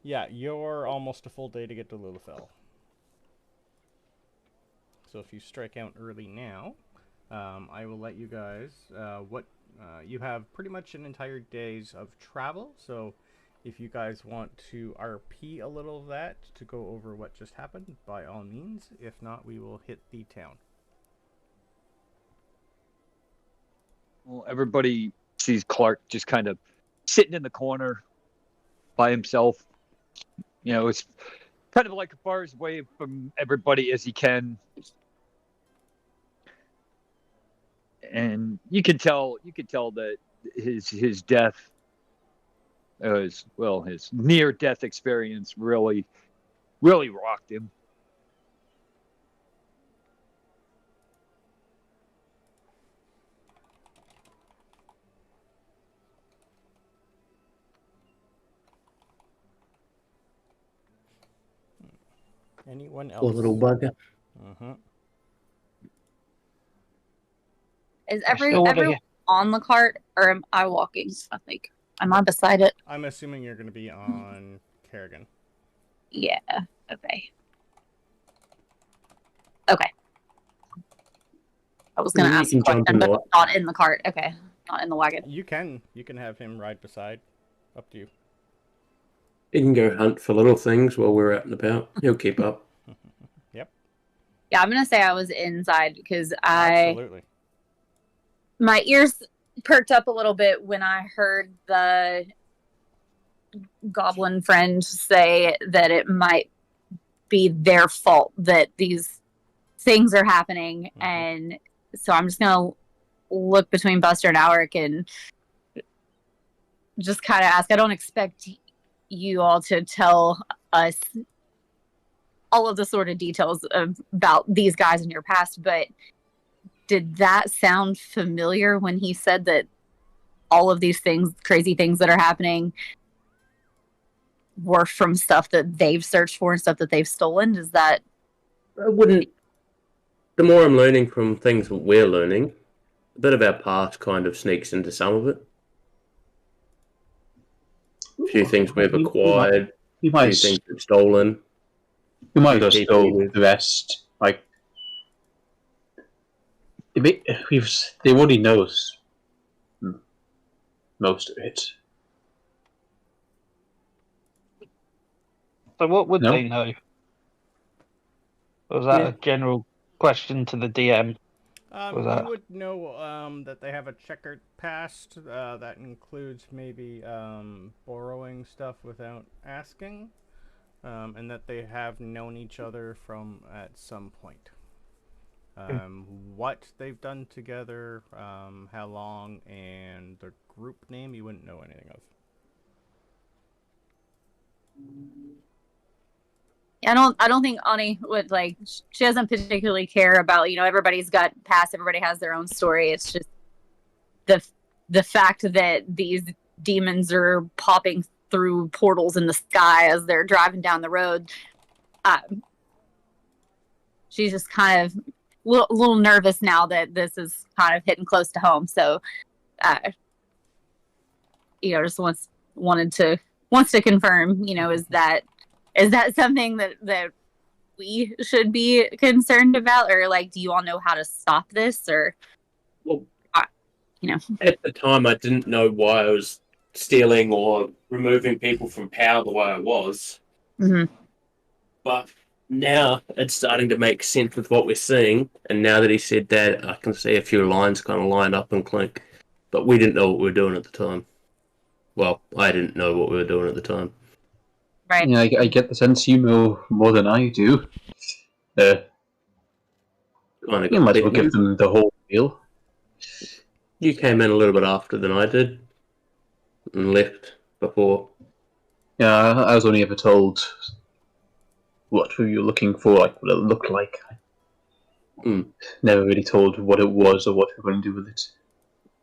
S2: Yeah, you're almost a full day to get to Lulafell. So if you strike out early now, I will let you guys, you have pretty much an entire day's of travel, so if you guys want to RP a little of that to go over what just happened, by all means. If not, we will hit the town.
S1: Well, everybody sees Clark just kind of sitting in the corner by himself. It's kind of like as far away from everybody as he can. And you can tell that his death, his near-death experience really rocked him.
S2: Anyone else?
S3: Poor little bugger.
S5: Is everyone on the cart, or am I walking? Am I beside it?
S2: I'm assuming you're going to be on Kerrigan.
S5: Yeah. Okay. I was going to ask a question, but not in the cart. Okay, not in the wagon.
S2: You can have him ride beside. Up to you.
S3: He can go hunt for little things while we're out and about. He'll keep up.
S2: Yep.
S5: Yeah, I'm going to say I was inside because
S2: Absolutely.
S5: My ears perked up a little bit when I heard the goblin friend say that it might be their fault that these things are happening. And so I'm just gonna look between Buster and Alric and just kind of ask. I don't expect you all to tell us all of the sort of details about these guys in your past, but did that sound familiar when he said that all of these things, crazy things that are happening, were from stuff that they've searched for and stuff that they've stolen? Is that...
S3: I wouldn't. The more I'm learning from things that we're learning, a bit of our past kind of sneaks into some of it. A few things we've acquired, a few things we've stolen.
S6: You might have stole the rest. Like, they already knows most of it.
S4: So what would they know? Was that a general question to the DM?
S2: You would know that they have a checkered past that includes maybe borrowing stuff without asking, and that they have known each other from at some point. What they've done together, how long, and their group name, you wouldn't know anything of.
S5: I don't think Ani would, like, she doesn't particularly care about, everybody's got past, everybody has their own story. It's just the fact that these demons are popping through portals in the sky as they're driving down the road. She's just kind of a little nervous now that this is kind of hitting close to home. So, just wants to confirm, is that something that we should be concerned about, or like, do you all know how to stop this, or?
S3: Well, at the time, I didn't know why I was stealing or removing people from power the way I was.
S5: Mm-hmm.
S3: But now it's starting to make sense with what we're seeing, and now that he said that, I can see a few lines kind of line up and clink. But we didn't know what we were doing at the time. Well, I didn't know what we were doing at the time.
S5: Right.
S6: Yeah, I get the sense you know more than I do. You might as well give them the whole deal.
S3: You came in a little bit after than I did, and left before.
S6: Yeah, I was only ever told what were you looking for, like what it looked like. Never really told what it was or what we were going to do with it.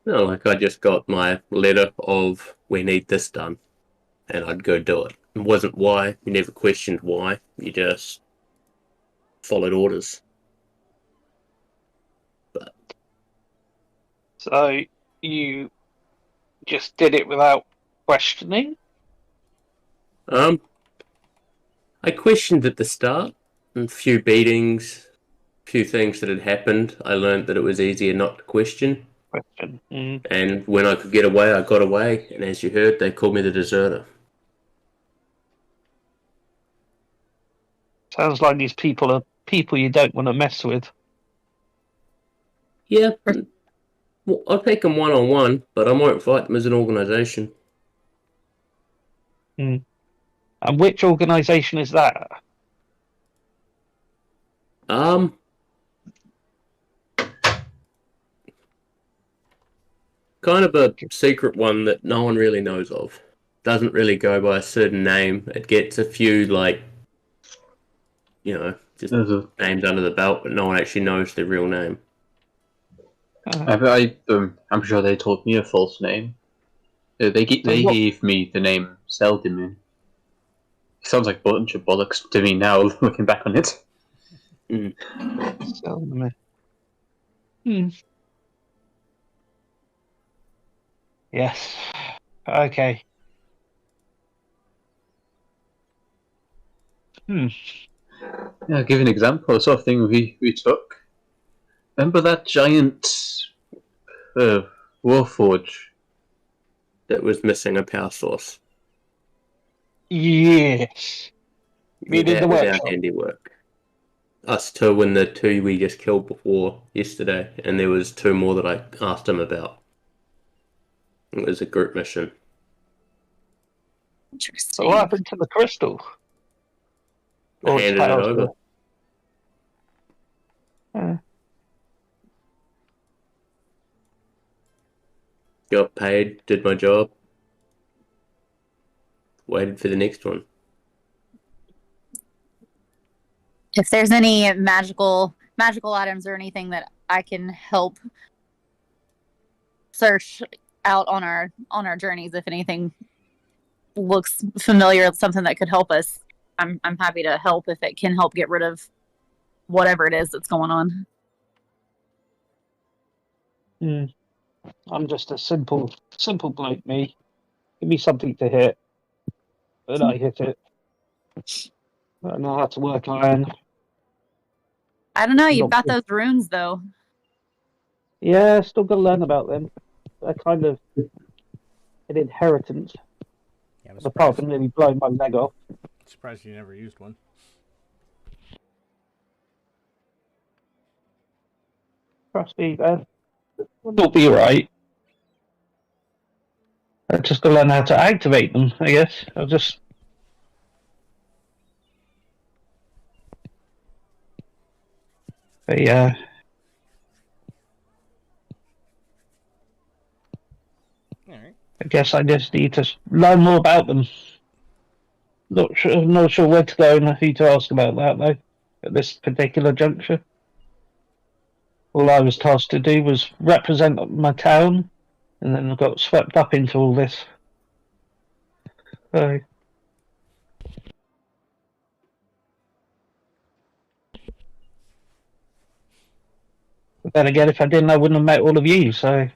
S3: No, like I just got my letter of we need this done, and I'd go do it. It wasn't why. You never questioned why. You just followed orders. But
S4: so you just did it without questioning?
S3: I questioned at the start. A few beatings, a few things that had happened. I learned that it was easier not to question. And when I could get away, I got away. And as you heard, they called me the deserter.
S4: Sounds like these people are people you don't want to mess with.
S3: Yeah, well, I'll take them one-on-one, but I won't fight them as an organisation.
S4: And which organisation is that?
S3: Kind of a secret one that no one really knows of. Doesn't really go by a certain name. It gets a few, just names under the belt, but no one actually knows their real name.
S6: I'm sure they told me a false name. They gave me the name Seldimin. Sounds like a bunch of bollocks to me now, looking back on it.
S4: Seldimin. Yes. Okay.
S6: Yeah, give an example. The sort of thing we took. Remember that giant warforge
S3: that was missing a power source?
S4: Yes. We did the workshop.
S3: Our handiwork. Us two and the two we just killed before yesterday, and there was two more that I asked him about. It was a group mission.
S5: Interesting.
S4: So what happened to the crystal?
S3: I
S4: Or it's
S3: handed it
S4: housed
S3: over.
S4: there.
S3: Got paid, did my job. Waited for the next one.
S5: If there's any magical items or anything that I can help search out on our journeys, if anything looks familiar, something that could help us, I'm happy to help if it can help get rid of whatever it is that's going on.
S4: I'm just a simple bloke, me. Give me something to hit, and I hit it. I know how to work iron.
S5: I don't know. You've
S4: Not
S5: got
S4: good.
S5: those runes though.
S4: Yeah, still got to learn about them. They're kind of an inheritance.
S2: Yeah, I'm
S4: Apart
S2: surprised,
S4: from nearly blowing my leg off.
S2: surprised you never used one.
S4: Trust me, man. It'll be alright. I just got to learn how to activate them, I guess. I'll just. But yeah.
S2: Alright.
S4: I guess I just need to learn more about them. Not sure where to go and who to ask about that though. At this particular juncture, all I was tasked to do was represent my town, and then I got swept up into all this. So, but then again, if I didn't, I wouldn't have met all of you. So,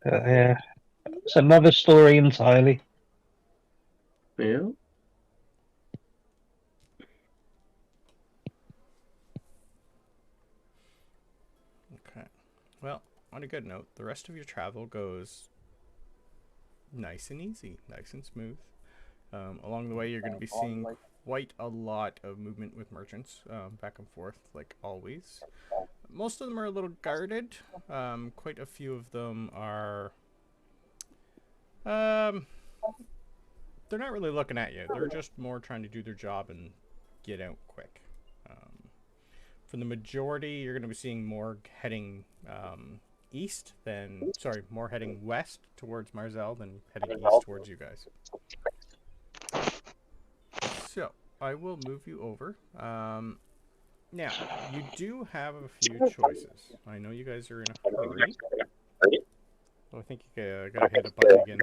S4: yeah, it's another story entirely.
S3: Yeah.
S2: Okay. Well, on a good note, the rest of your travel goes nice and easy, nice and smooth. Along the way, you're going to be seeing quite a lot of movement with merchants, back and forth, like always. Most of them are a little guarded. Quite a few of them are... they're not really looking at you. They're just more trying to do their job and get out quick. For the majority, you're going to be seeing more heading east than... Sorry, more heading west towards Marzel than heading east towards you guys. So, I will move you over. Now, you do have a few choices. I know you guys are in a hurry. Oh, I think you gotta hit a button again,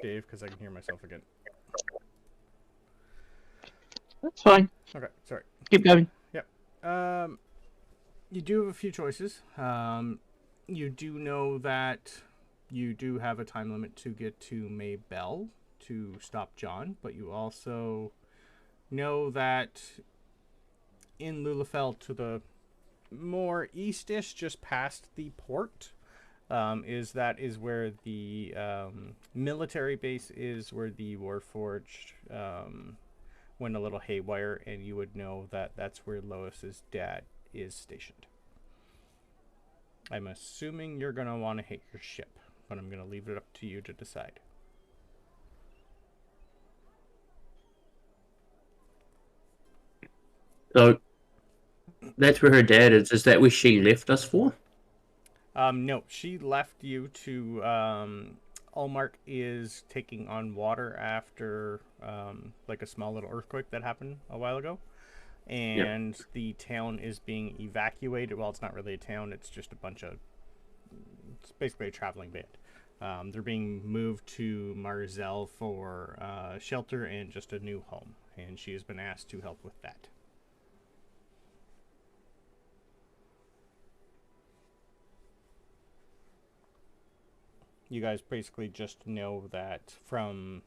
S2: Dave, because I can hear myself again.
S4: That's fine.
S2: Okay, sorry.
S4: Keep going.
S2: Yep. You do have a few choices. You do know that you do have a time limit to get to Maybell to stop John, but you also know that in Lulafell, to the more eastish, just past the port, is where the military base is, where the Warforged went a little haywire, and you would know that that's where Lois's dad is stationed. I'm assuming you're going to want to hit your ship, but I'm going to leave it up to you to decide.
S3: So that's where her dad is. Is that where she left us for?
S2: No, she left you to... Allmark is taking on water after like a small little earthquake that happened a while ago. And yep. The town is being evacuated. Well, it's not really a town. It's just a bunch of... It's basically a traveling band. They're being moved to Marzel for shelter and just a new home. And she has been asked to help with that. You guys basically just know that from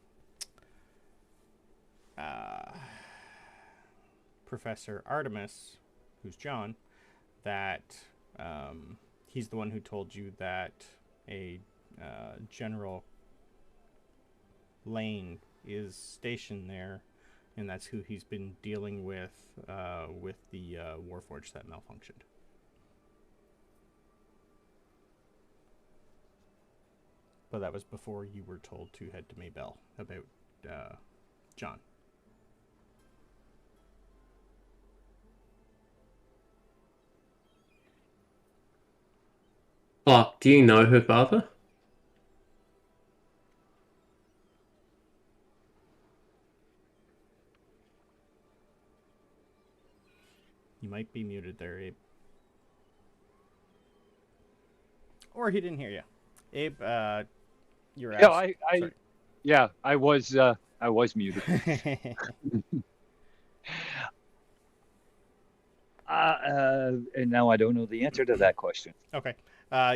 S2: Professor Artemis, who's John, that he's the one who told you that a General Lane is stationed there, and that's who he's been dealing with the Warforged that malfunctioned. but that was before you were told to head to Maybell about John.
S3: Clark, do you know her father?
S2: You might be muted there, Abe. Or he didn't hear you. Abe, you're
S1: Yeah,
S2: asked. Sorry.
S1: yeah, I was muted. And now I don't know the answer to that question.
S2: Okay.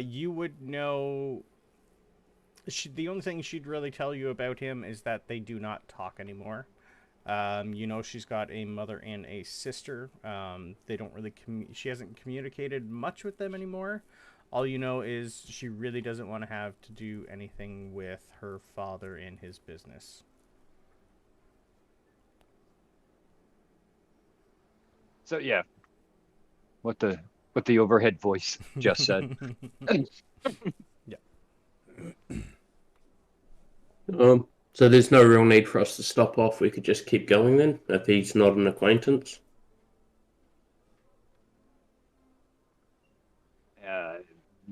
S2: You would know. The only thing she'd really tell you about him is that they do not talk anymore. You know, she's got a mother and a sister. They don't really. She hasn't communicated much with them anymore. All you know is she really doesn't want to have to do anything with her father in his business.
S1: So yeah, what the overhead voice just said.
S3: So there's no real need for us to stop off. We could just keep going then, if he's not an acquaintance.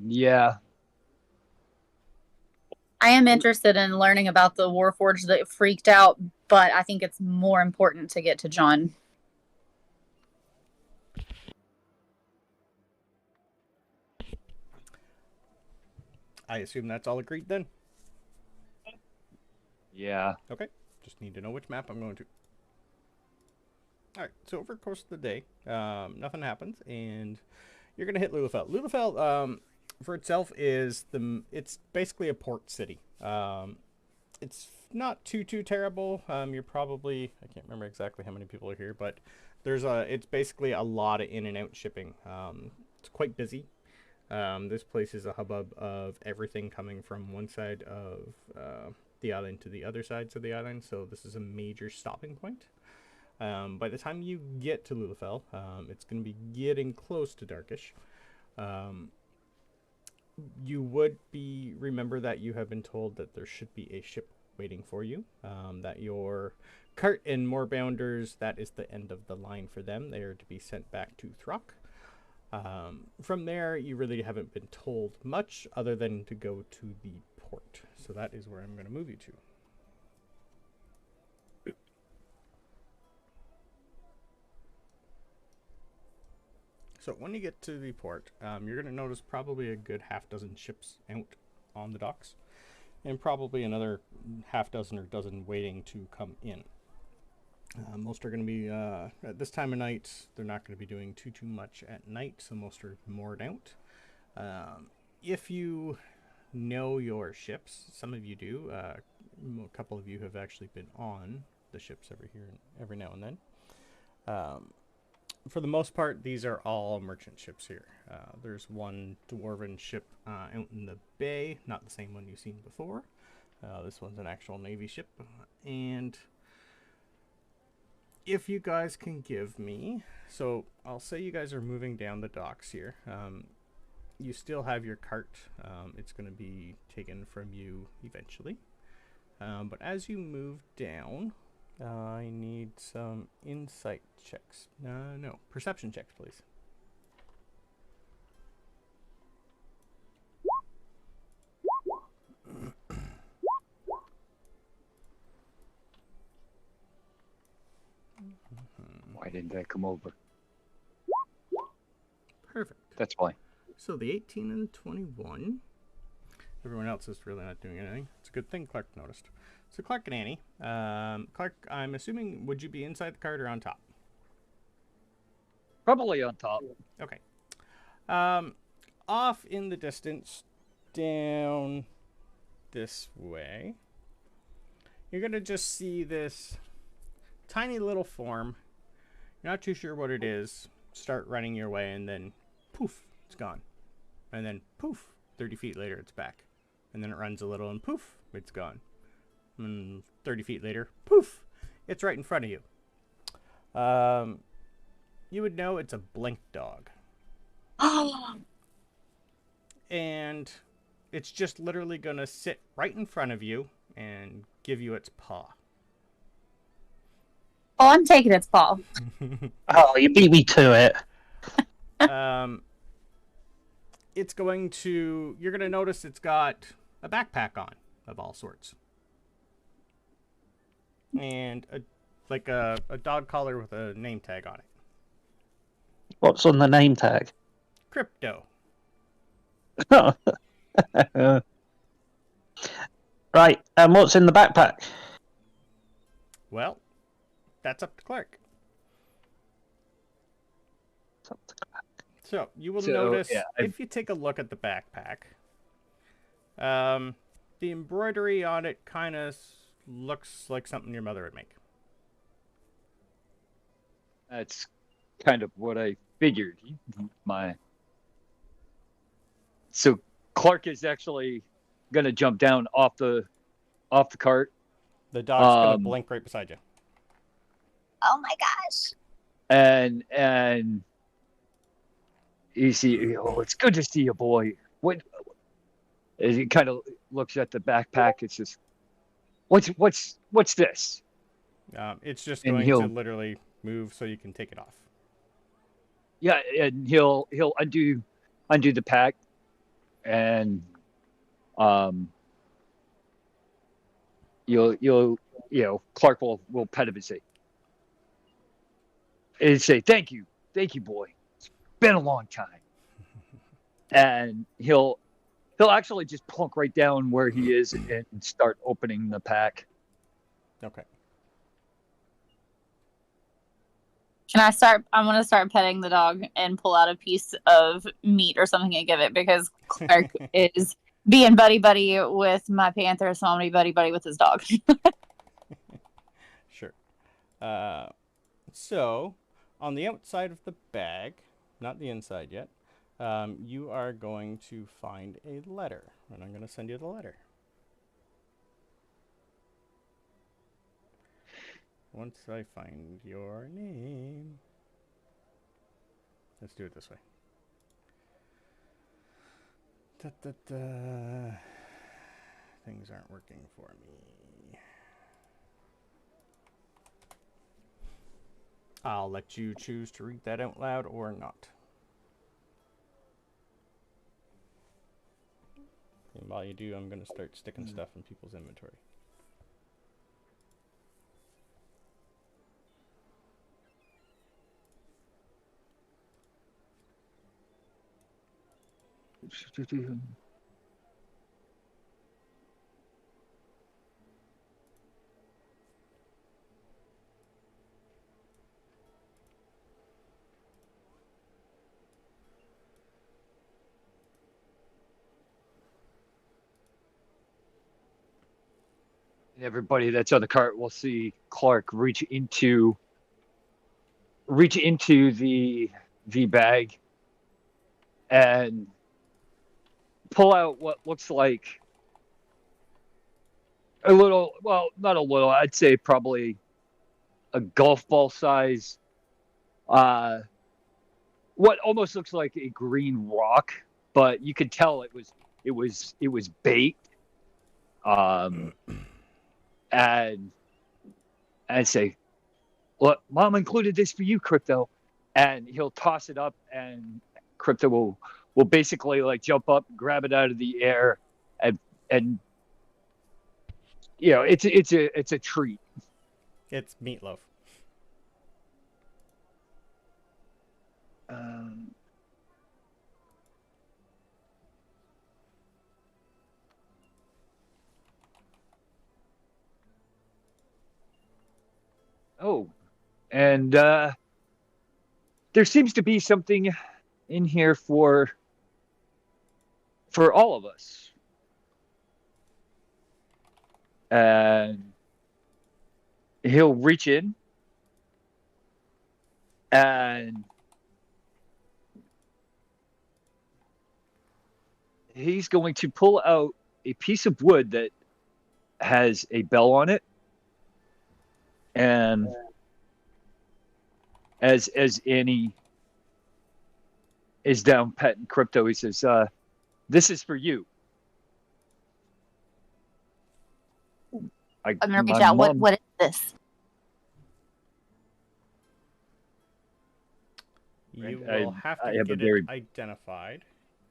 S1: Yeah.
S5: I am interested in learning about the Warforged that freaked out, but I think it's more important to get to John.
S2: I assume that's all agreed then?
S1: Yeah.
S2: Okay. Just need to know which map I'm going to. Alright, so over the course of the day, nothing happens, and you're going to hit Lulafell. Lulafell, for itself, it's basically a port city. It's not too terrible. You're probably, I can't remember exactly how many people are here, but it's basically a lot of in and out shipping. It's quite busy. This place is a hubbub of everything coming from one side of the island to the other sides of the island, so this is a major stopping point. By the time you get to Lulafell, it's going to be getting close to darkish. You would remember that you have been told that there should be a ship waiting for you, that your cart and moorbounders, that is the end of the line for them. They are to be sent back to Throck. From there, you really haven't been told much other than to go to the port. So that is where I'm going to move you to. So when you get to the port, you're going to notice probably a good half dozen ships out on the docks, and probably another half dozen or dozen waiting to come in. Most are going to be, at this time of night, they're not going to be doing too much at night, so most are moored out. If you know your ships, some of you do, a couple of you have actually been on the ships every now and then. For the most part, these are all merchant ships here. There's one dwarven ship out in the bay, not the same one you've seen before. This one's an actual Navy ship. And if you guys can give me... So, I'll say you guys are moving down the docks here. You still have your cart. It's going to be taken from you eventually. But as you move down... I need some insight checks. No, perception checks, please.
S1: Why didn't that come over?
S2: Perfect.
S1: That's why.
S2: So the 18 and 21. Everyone else is really not doing anything. It's a good thing Clark noticed. So Clark and Annie. Clark, I'm assuming, would you be inside the cart or on top?
S1: Probably on top.
S2: Okay. Off in the distance, down this way, you're going to just see this tiny little form. You're not too sure what it is. Start running your way, and then poof, it's gone. And then poof, 30 feet later, it's back. And then it runs a little, and poof, it's gone. And 30 feet later, poof, it's right in front of you. You would know it's a blink dog. And it's just literally going to sit right in front of you and give you its paw.
S5: Oh, I'm taking its paw.
S4: Oh, you beat me to it.
S2: It's going to... You're going to notice it's got a backpack on of all sorts. And a dog collar with a name tag on it.
S4: What's on the name tag?
S2: Crypto.
S4: Right, and what's in the backpack?
S2: Well, that's up to Clark. So, you will notice, if you take a look at the backpack, the embroidery on it kind of looks like something your mother would make.
S1: That's kind of what I figured. So Clark is actually going to jump down off the cart.
S2: The dog's going to blink right beside you.
S5: Oh my gosh.
S1: And you see, oh, it's good to see you, boy. What? As he kind of looks at the backpack, it's just, what's this?
S2: It's just
S1: And
S2: going to literally move so you can take it off.
S1: Yeah, and he'll undo the pack, and Clark will pet him and say thank you, boy. It's been a long time. And he'll actually just plunk right down where he is and start opening the pack.
S2: Okay.
S5: Can I start? I'm going to start petting the dog and pull out a piece of meat or something and give it, because Clark is being buddy-buddy with my panther, so I'm going to be buddy-buddy with his dog.
S2: Sure. So, on the outside of the bag, not the inside yet, you are going to find a letter, and I'm going to send you the letter. Once I find your name. Let's do it this way. Things aren't working for me. I'll let you choose to read that out loud or not. And while you do, I'm going to start sticking stuff in people's inventory.
S1: Everybody that's on the cart will see Clark reach into the bag and pull out what looks like a little, well, not a little, I'd say probably a golf ball size, what almost looks like a green rock, but you could tell it was baked. And say, "Look, Mom included this for you, Crypto," and he'll toss it up, and Crypto will basically like jump up, grab it out of the air, and it's a treat.
S2: It's meatloaf.
S1: Oh, and there seems to be something in here for all of us. And he'll reach in and he's going to pull out a piece of wood that has a bell on it. And as Annie is down petting Crypto, he says, "This is for you."
S5: I'm gonna
S1: my
S5: reach out.
S1: mom-
S5: What is this?
S2: You
S1: I-
S2: will have to
S1: I have a
S2: get
S1: very-
S2: it identified.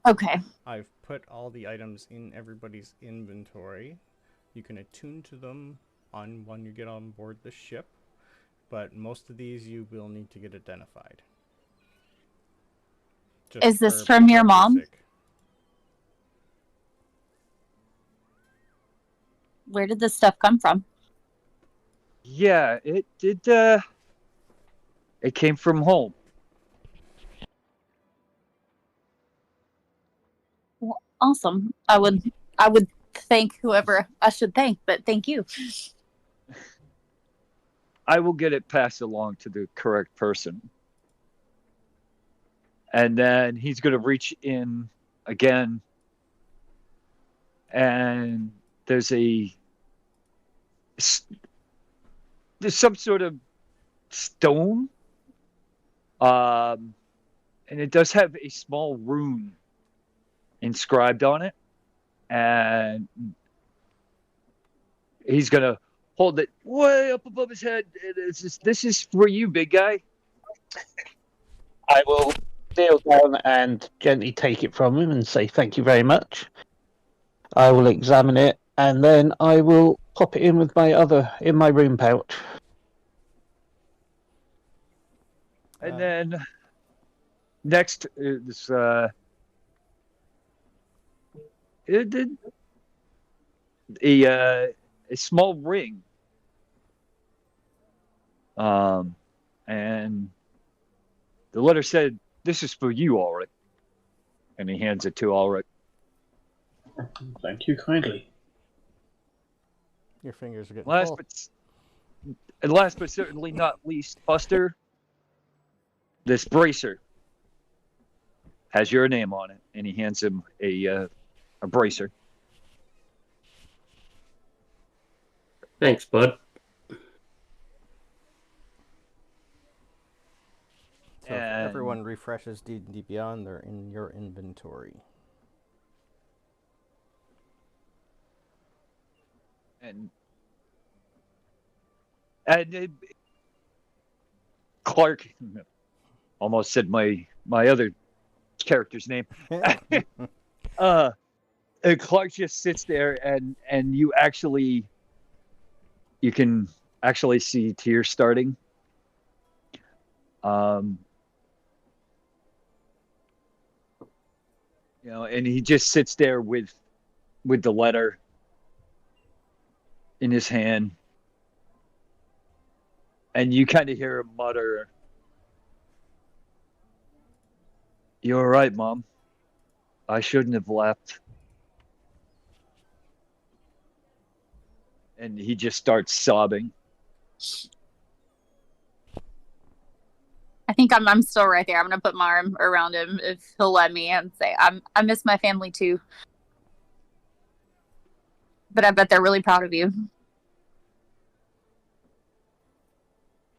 S5: Okay.
S2: I've put all the items in everybody's inventory. You can attune to them on when you get on board the ship, but most of these you will need to get identified. Just
S5: Is this
S2: for
S5: from your
S2: record's
S5: mom?
S2: sake.
S5: Where did this stuff come from?
S1: Yeah, it did. It came from home.
S5: Awesome. I would thank whoever I should thank, but thank you.
S1: I will get it passed along to the correct person. And then he's going to reach in again. And there's some sort of stone. And it does have a small rune inscribed on it. And he's going to hold it way up above his head. This is for you, big guy.
S4: I will kneel down and gently take it from him and say thank you very much. I will examine it and then I will pop it in with in my room pouch.
S1: And then next is it did a small ring. And the letter said, "This is for you, Ulrich." And he hands it to Ulrich.
S6: Thank you kindly.
S2: Your fingers are getting
S1: Last
S2: full.
S1: but certainly not least, Buster, this bracer has your name on it, and he hands him a bracer.
S3: Thanks, bud.
S2: So if
S1: And-
S2: everyone refreshes D&D Beyond, they're in your inventory.
S1: And Clark almost said my other character's name. And Clark just sits there, and you can actually see tears starting. And he just sits there with the letter in his hand, and you kind of hear him mutter, "You're right, Mom. I shouldn't have left." And he just starts sobbing.
S5: I think I'm still right there. I'm gonna put my arm around him if he'll let me and say I miss my family too. But I bet they're really proud of you.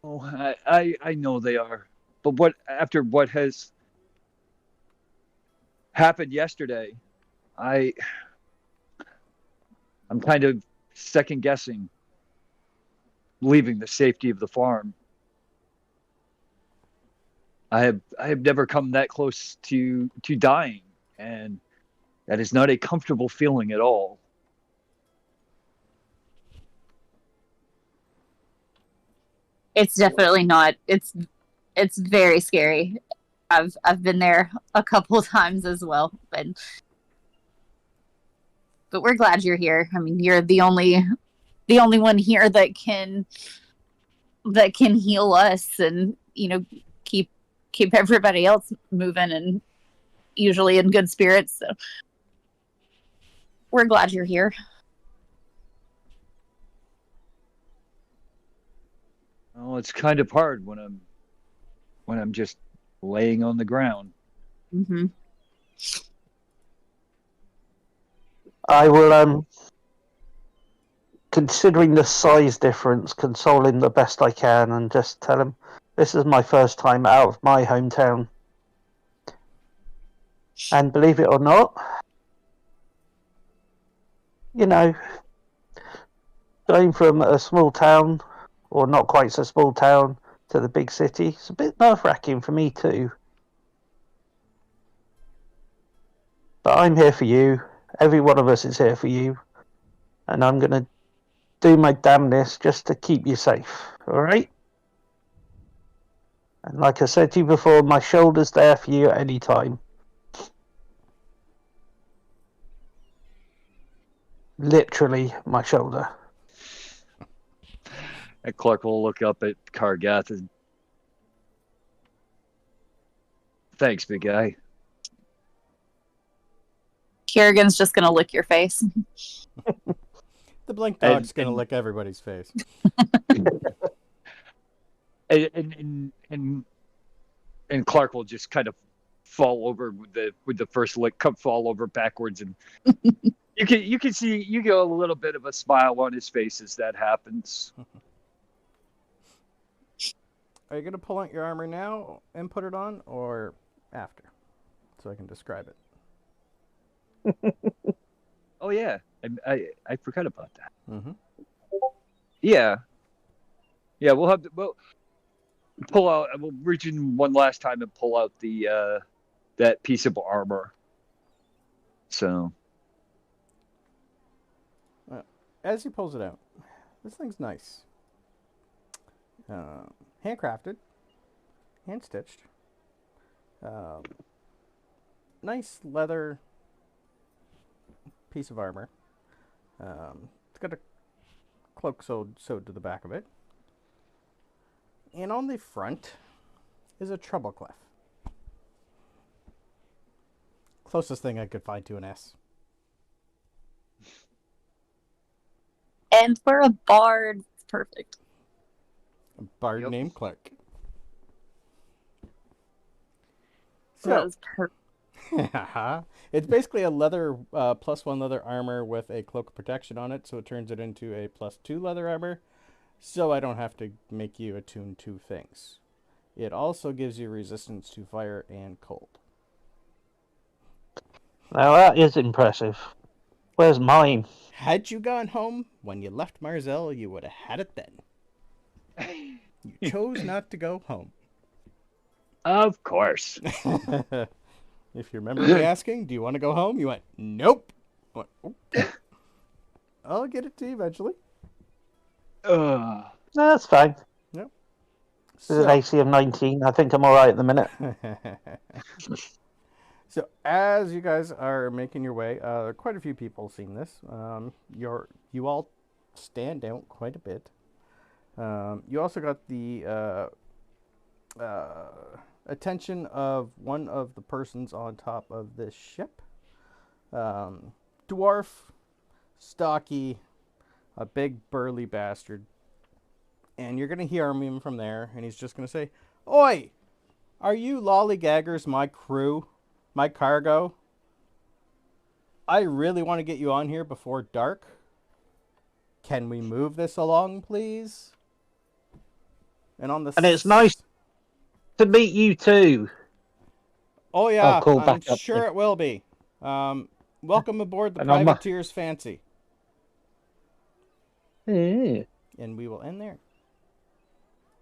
S1: Oh, I know they are. But after what has happened yesterday, I'm kind of second guessing leaving the safety of the farm. I have never come that close to dying, and that is not a comfortable feeling at all.
S5: It's definitely not. It's very scary. I've been there a couple of times as well, but we're glad you're here. I mean, you're the only one here that can heal us and keep everybody else moving and usually in good spirits. So we're glad you're here.
S1: Oh, it's kind of hard when I'm just laying on the ground.
S5: Mm-hmm.
S4: I will, considering the size difference, console him the best I can and just tell him this is my first time out of my hometown. And believe it or not, going from a small town, or not quite so small town, to the big city, it's a bit nerve-wracking for me too. But I'm here for you. Every one of us is here for you. And I'm going to do my damnedest just to keep you safe. Alright? And like I said to you before, my shoulder's there for you at any time. Literally, my shoulder.
S1: And Clark will look up at Kargath and thanks, big guy.
S5: Kerrigan's just gonna lick your face.
S2: The blink dog's gonna lick everybody's face.
S1: And Clark will just kind of fall over with the first lick, fall over backwards, and you can see you get a little bit of a smile on his face as that happens.
S2: Are you gonna pull out your armor now and put it on, or after, so I can describe it?
S1: Oh yeah, I forgot about that.
S2: Mm-hmm.
S1: Yeah, we'll pull out. We'll reach in one last time and pull out the that piece of armor. So
S2: As he pulls it out, this thing's nice. Handcrafted, hand stitched. Nice leather piece of armor. It's got a cloak sewed to the back of it. And on the front is a treble clef. Closest thing I could find to an S.
S5: And for a bard, it's perfect.
S2: A bard
S1: Yep.
S2: named Clark.
S5: That was perfect.
S2: It's basically a leather +1 leather armor with a cloak of protection on it, so it turns it into a +2 leather armor, so I don't have to make you attune 2 things. It also gives you resistance to fire and cold.
S4: Now that is impressive. Where's mine?
S2: Had you gone home when you left Marzel, you would have had it then. You chose not to go home.
S1: of course.
S2: If you remember me asking, do you want to go home? You went, nope. I went, okay. I'll get it to you eventually.
S4: No, that's fine.
S2: Yep.
S4: There's an AC of 19. I think I'm alright at the minute.
S2: So as you guys are making your way, quite a few people have seen this. You all stand out quite a bit. You also got the attention of one of the persons on top of this ship. Dwarf, stocky, a big burly bastard. And you're going to hear him from there, and he's just going to say, "Oi! Are you lollygaggers my crew? My cargo? I really want to get you on here before dark. Can we move this along, please?" And on the
S4: And it's nice to meet you too.
S2: Oh yeah,
S4: call
S2: I'm
S4: back up
S2: sure
S4: then.
S2: it will be. Welcome aboard the
S4: And I'm
S2: Privateer's Fancy.
S4: Yeah.
S2: And we will end there.